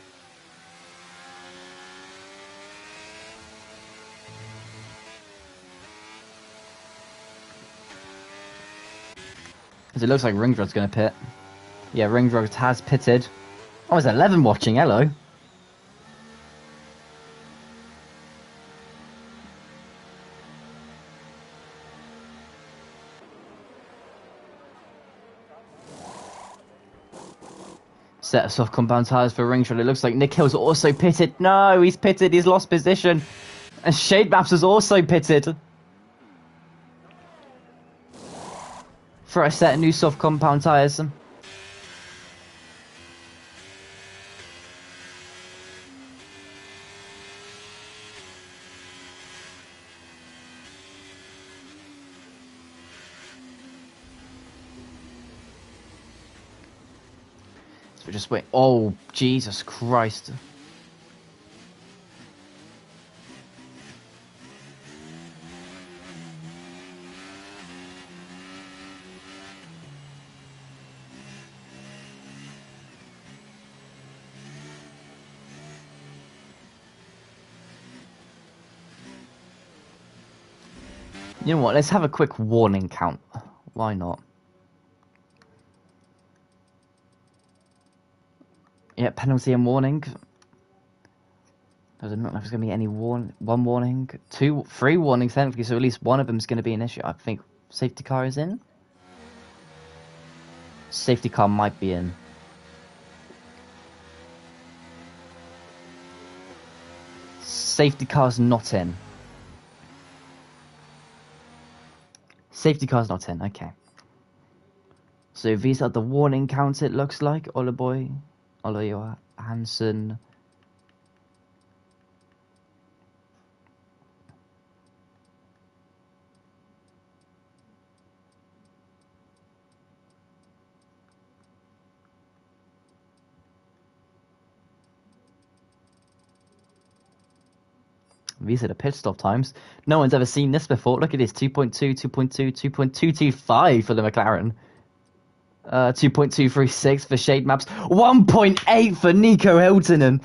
Because it looks like Ringrod's going to pit. Yeah, Ringrod has pitted. Oh, it's 11 watching, hello. Set of soft compound tyres for Ringshot. It looks like Nick Hill's also pitted. No, he's pitted. He's lost position. And Shade Maps has also pitted. For a set of new soft compound tyres. So just wait. Oh, Jesus Christ. You know what, let's have a quick warning count. Why not? Yeah, penalty and warning. Doesn't look like there's going to be any one warning, three warnings technically, so at least one of them is going to be an issue. I think safety car is in. Safety car might be in. Safety car's not in. Safety car's not in, okay. So these are the warning counts, it looks like. Oliver Hansen. These are the pit stop times. No one's ever seen this before. Look at this, 2.2, 2.2, 2.225 for the McLaren. 2.236 for Shade Maps. 1.8 for Nico Hiltonen.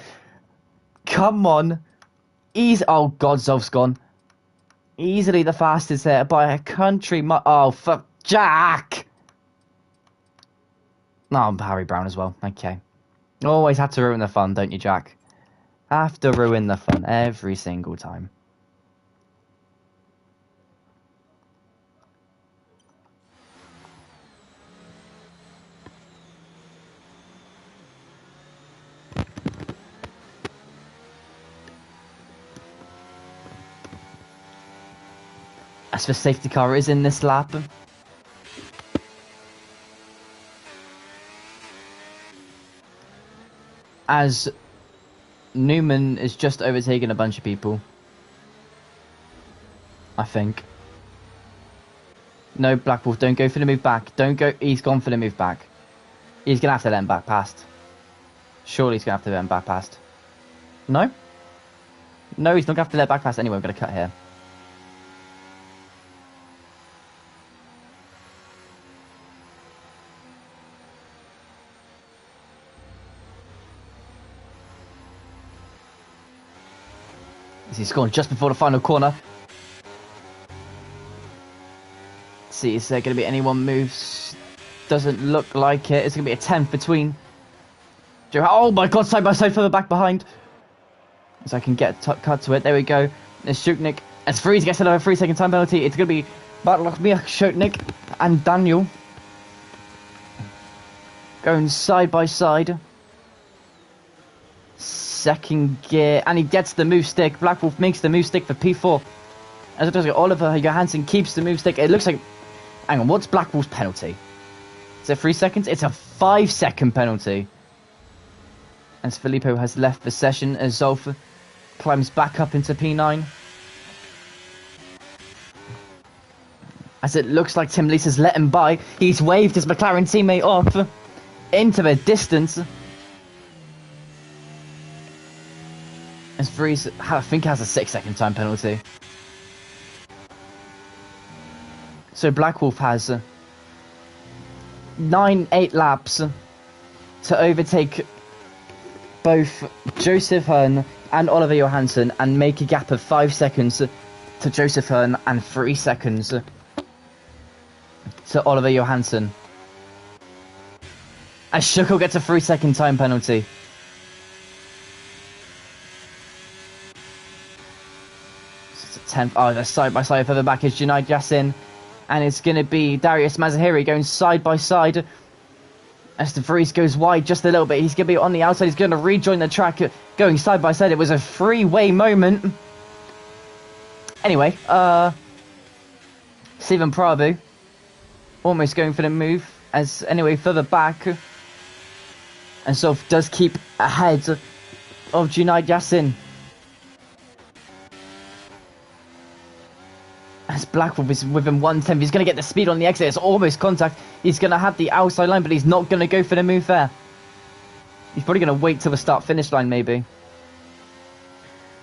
Come on. Oh, God, Zolf's gone. Easily the fastest there by a country. Oh, fuck. Jack! No, I'm Harry Brown as well. Okay. Always have to ruin the fun, don't you, Jack? Have to ruin the fun every single time. As for safety car is in this lap. As Newman is just overtaking a bunch of people. I think. No, Black Wolf, don't go for the move back. Don't go. He's gone for the move back. He's going to have to let him back past. Surely he's going to have to let him back past. No? No, he's not going to have to let back past. Anyway, I'm going to cut here. He's gone just before the final corner. Let's see, is there going to be anyone moves? Doesn't look like it. It's going to be a 10th between. Oh my God, side by side, further back behind. So I can get cut to it. There we go. There's Shuknik. As Freeze gets another 3-second time penalty, it's going to be Bartlomiak, Shuknik, and Daniel going side by side. Second gear, and he gets the move stick. Black Wolf makes the move stick for P4. As it does, Oliver Johansson keeps the move stick. It looks like... Hang on, what's Black Wolf's penalty? Is it 3 seconds? It's a 5-second penalty. As Filippo has left the session, as Zolf climbs back up into P9. As it looks like Tim Lees has let him by. He's waved his McLaren teammate off into the distance. As Freeze, I think, has a 6-second time penalty. So Black Wolf has 8 laps to overtake both Joseph Hearn and Oliver Johansson and make a gap of 5 seconds to Joseph Hearn and 3 seconds to Oliver Johansson. As Schuckel gets a 3-second time penalty. It's a 10th. Oh, they're side by side further back is Junaid Yassin. And it's going to be Darius Mazahiri going side by side. As De Vries goes wide just a little bit. He's going to be on the outside. He's going to rejoin the track going side by side. It was a three-way moment. Anyway, Steven Prabhu almost going for the move. As anyway, further back. And so does keep ahead of Junaid Yassin. As Black Wolf is within 1/10, he's going to get the speed on the exit. It's almost contact. He's going to have the outside line, but he's not going to go for the move there. He's probably going to wait till the start-finish line, maybe.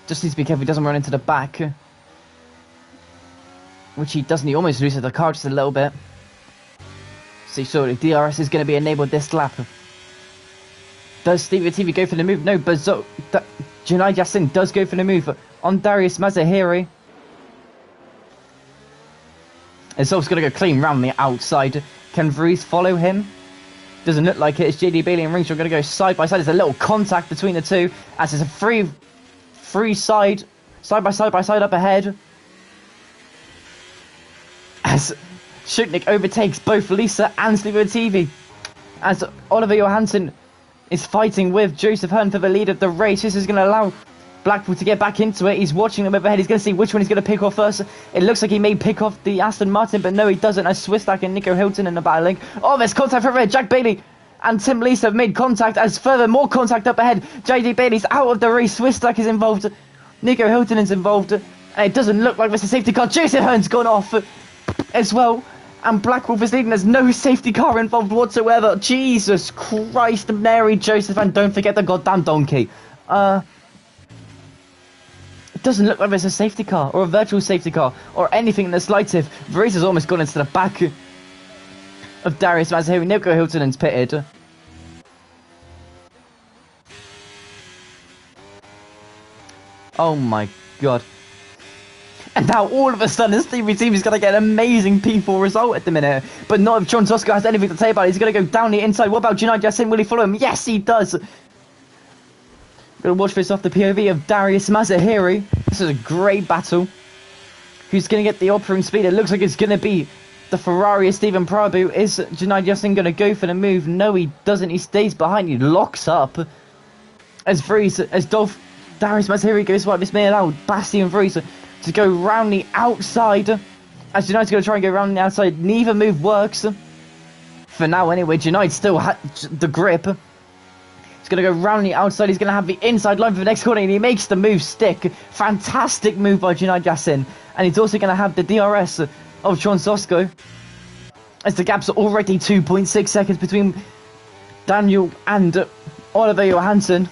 Just needs to be careful he doesn't run into the back. Which he doesn't. He almost loses the car just a little bit. So the DRS is going to be enabled this lap. Does Stevie TV go for the move? No, but Junaid Yassin does go for the move on Darius Mazahiri. It's also going to go clean round the outside. Can Vries follow him? Doesn't look like it. It's JD Bailey and Ringshaw going to go side by side. There's a little contact between the two. As it's a Three side by side up ahead. As Shuknik overtakes both Lisa and Steve TV. As Oliver Johansson is fighting with Joseph Hearn for the lead of the race. This is going to allow Blackpool to get back into it. He's watching them overhead. He's going to see which one he's going to pick off first. It looks like he may pick off the Aston Martin, but no, he doesn't. As Swistak and Nico Hilton in the battling. Oh, there's contact from red. Jack Bailey and Tim Lisa have made contact. As further more contact up ahead. JD Bailey's out of the race. Swistak is involved. Nico Hilton is involved. And it doesn't look like there's a safety car. Joseph Hearn's gone off as well. And Blackwolf is leading. There's no safety car involved whatsoever. Jesus Christ, Mary, Joseph, and don't forget the goddamn donkey. It doesn't look like there's a safety car or a virtual safety car or anything in the slightest. The race has almost gone into the back of Darius Mazahiri. Nico Hilton's pitted. Oh my god. And now all of a sudden Stevie Team is going to get an amazing P4 result at the minute. But not if John Tosco has anything to say about it. He's going to go down the inside. What about Junaid Yassin? Will he follow him? Yes, he does. Going to watch this off the POV of Darius Mazahiri. This is a great battle. Who's going to get the operating speed? It looks like it's going to be the Ferrari of Stephen Prabhu. Is Junaid Yassin going to go for the move? No, he doesn't. He stays behind. He locks up. As Darius Mazahiri goes wide, this may allow Basti and Vries to go round the outside. As Junaid's going to try and go round the outside. Neither move works. For now anyway, Junaid still had the grip. He's going to go round the outside. He's going to have the inside line for the next corner. And he makes the move stick. Fantastic move by Junaid Yassin. And he's also going to have the DRS of Sean Sosko. As the gaps are already 2.6 seconds between Daniel and Oliver Johansson.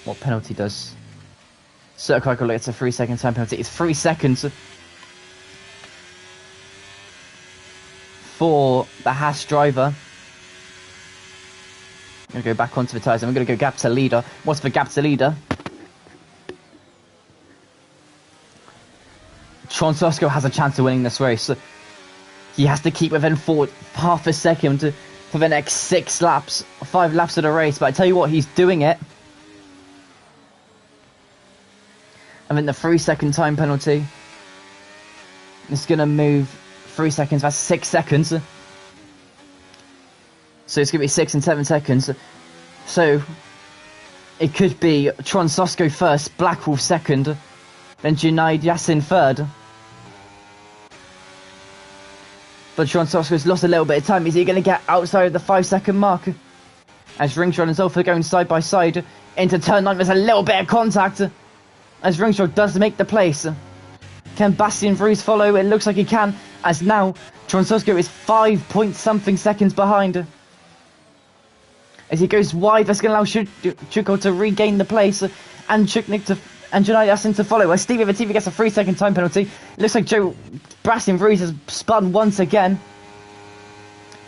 What penalty does Circle gets a 3-second time penalty? It's 3 seconds for the Haas driver. I'm going to go back onto the tyres. I'm going to go gap to leader. What's the gap to leader? Sean Sosko has a chance of winning this race. He has to keep within half a second for the next 6 laps, 5 laps of the race. But I tell you what, he's doing it. And then the 3-second time penalty is going to move 3 seconds. That's 6 seconds. So it's going to be 6 and 7 seconds. So it could be Tron Sosko first, Blackwolf second, then Junaid Yassin third. But Tron Sosko's lost a little bit of time. Is he going to get outside of the 5-second mark? As Ringshot and Zolfa going side by side into turn 9, there's a little bit of contact. As Ringshot does make the place. Can Bastian Vries follow? It looks like he can. As now, Tronsosko is 5 point something seconds behind. As he goes wide, that's going to allow Chuko to regain the place. And Chuknik and Junaid Yassin to follow. As Stevie Vativi gets a 3-second time penalty. It looks like Bastian Vries has spun once again.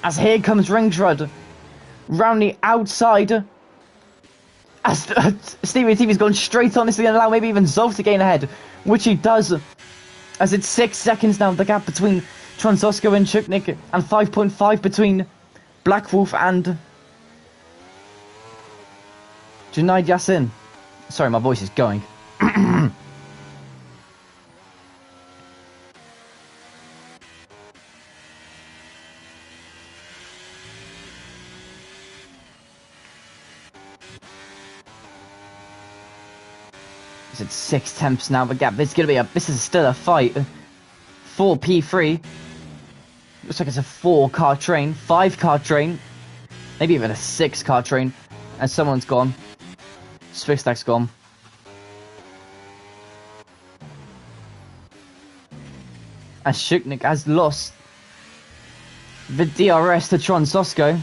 As here comes Ringshot. Round the outside. As Stevie TV's gone straight on, this is going to allow maybe even Zolf to gain ahead, which he does. As it's 6 seconds now, the gap between Tronsosko and Chuknik, and 5.5 between Blackwolf and Junaid Yassin. Sorry, my voice is going. It's 6 tenths now, the gap. This is still a fight for P3. Looks like it's a 4-car train, 5-car train, maybe even a 6-car train. And someone's gone. Swigstak's gone. As Shuknik has lost the DRS to Tronsosko.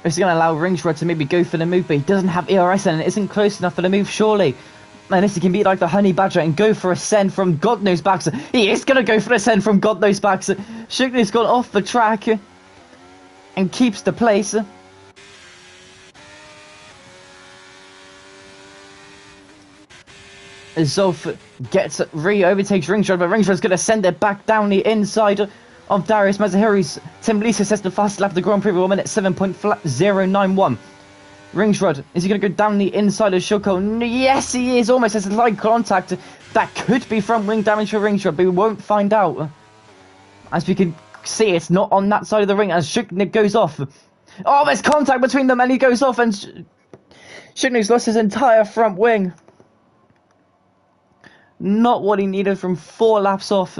This is going to allow Ringsrod to maybe go for the move, but he doesn't have ERS and it isn't close enough for the move, surely. And this can be like the Honey Badger and go for a send from God knows backs. He is going to go for a send from God knows backs. Shuknik's gone off the track and keeps the place. Zolf overtakes Ringsrod, but Ringsrod's going to send it back down the inside of Darius Mazahiri's. Tim Lisa says the fastest lap of the Grand Prix, 1 minute 7.091. Ringsrod, is he going to go down the inside of Schuko? Yes, he is. Almost has a light contact. That could be front wing damage for Ringsrod, but we won't find out. As we can see, it's not on that side of the ring as Shuknik goes off. Oh, there's contact between them and he goes off and Shuknik's lost his entire front wing. Not what he needed from 4 laps off.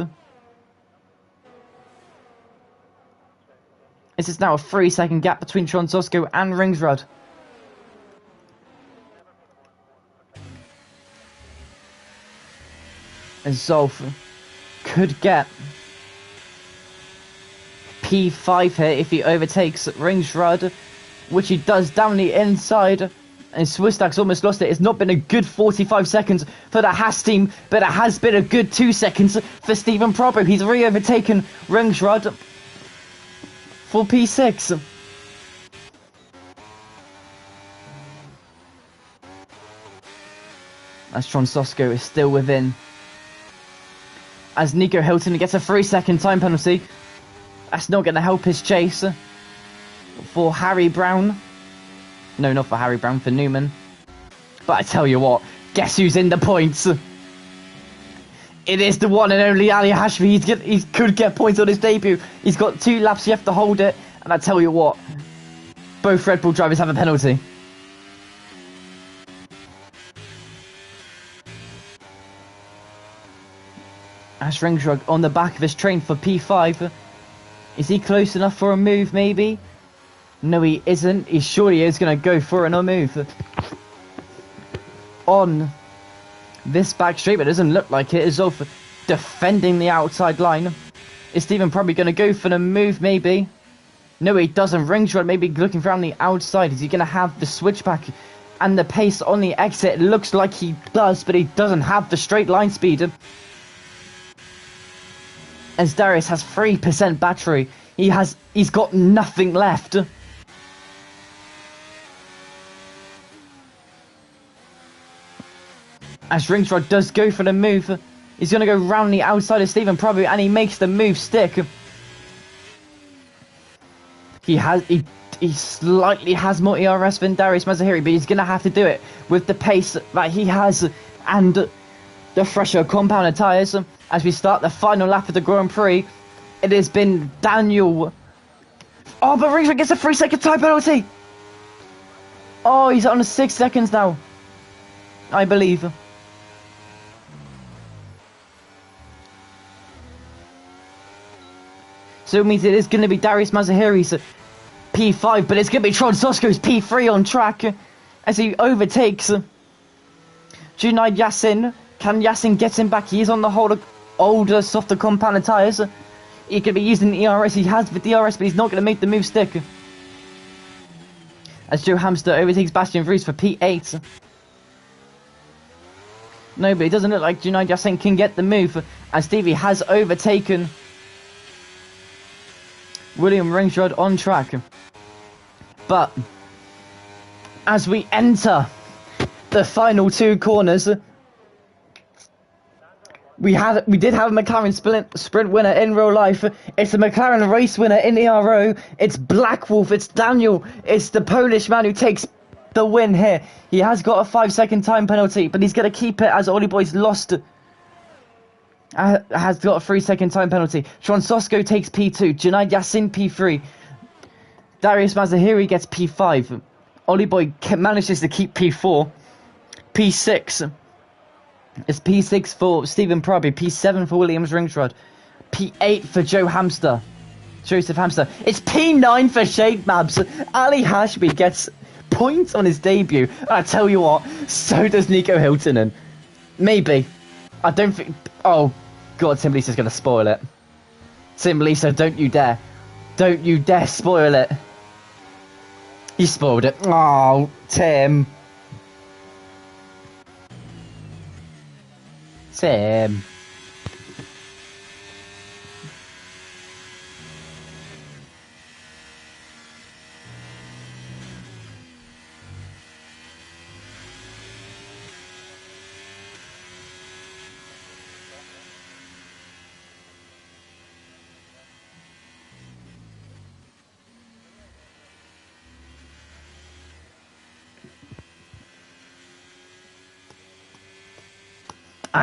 This is now a 3-second gap between Tronsosco and Ringsrod. And Zolf could get P5 here if he overtakes Ringsrod, which he does down the inside. And Swistak's almost lost it. It's not been a good 45 seconds for the Haas team, but it has been a good 2 seconds for Stephen Probo. He's re-overtaken Ringsrod for P6. As Tronsosco is still within. As Nico Hilton gets a 3-second time penalty. That's not going to help his chase. For Harry Brown. No, not for Harry Brown, for Newman. But I tell you what, guess who's in the points? It is the one and only Ali Hashmi. He could get points on his debut. He's got 2 laps left to hold it. And I tell you what, both Red Bull drivers have a penalty. Ash Ringsrod on the back of his train for P5. Is he close enough for a move, maybe? No, he isn't. He surely is going to go for a move. On this back straight, but it doesn't look like it. Is off defending the outside line. Is Stephen probably going to go for the move, maybe? No, he doesn't. Ringsrod maybe looking around the outside. Is he going to have the switchback and the pace on the exit? It looks like he does, but he doesn't have the straight line speed. As Darius has 3% battery, he's got nothing left. As Ringsrod does go for the move, he's going to go round the outside of Stephen Prabhu, and he makes the move stick. He slightly has more ERS than Darius Mazahiri, but he's going to have to do it with the pace that he has and the fresher compounded tyres. As we start the final lap of the Grand Prix, it has been Daniel. Oh, but Ringsrod gets a 3-second time penalty. Oh, he's on 6 seconds now, I believe. So it means it is going to be Darius Mazahiri's P5, but it's going to be Tronsosco's P3 on track as he overtakes Junaid Yassin. Can Yassin get him back? He is on the whole older, softer compounded tyres. He could be using the ERS. He has the DRS, but he's not going to make the move stick. As Joe Hamster overtakes Bastian Vries for P8. No, but it doesn't look like Junaid Yassin can get the move, as Stevie has overtaken William Ringsrod on track. But as we enter the final 2 corners, we did have a McLaren sprint winner in real life. It's a McLaren race winner in ERO. It's Black Wolf. It's Daniel. It's the Polish man who takes the win here. He has got a 5-second time penalty, but he's going to keep it as Ollie Boy's lost. Has got a 3-second time penalty. Tronsosco takes P2. Junaid Yassin P3. Darius Mazahiri gets P5. Ollie Boy manages to keep P4. P6. It's P6 for Stephen Proby. P7 for Williams Ringsrod. P8 for Joseph Hamster. It's P9 for Shade Mabs. Ali Hashmi gets points on his debut. And I tell you what, so does Nico Hiltonen. Maybe. I don't think... Oh, God, Tim Lisa's going to spoil it. Tim Lisa, don't you dare. Don't you dare spoil it. He spoiled it. Oh, Tim. Tim.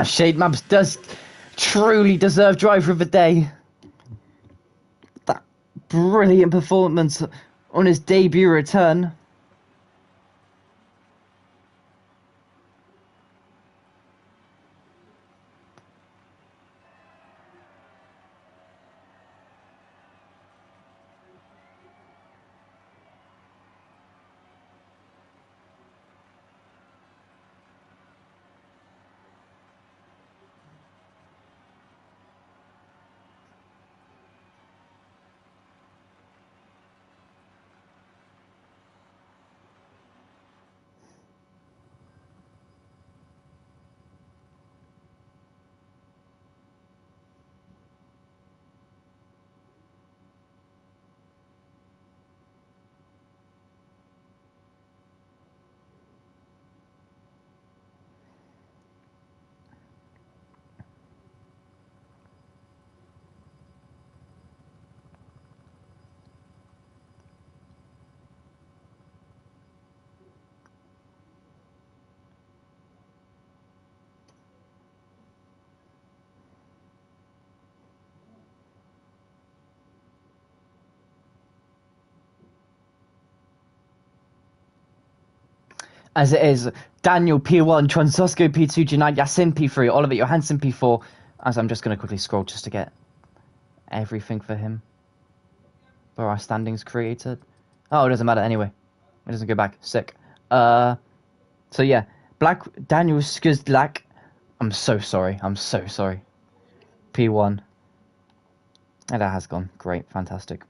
Shade Maps does truly deserve Driver of the Day. That brilliant performance on his debut return. As it is, Daniel P1, Transosko P2, Janai Yassin P3, Oliver Johansson P4. As I'm just going to quickly scroll just to get everything for him. Where our standings created. Oh, it doesn't matter anyway. It doesn't go back. Sick. So yeah, Black Daniel Skuzlak. I'm so sorry. I'm so sorry. P1. And that has gone. Great. Fantastic.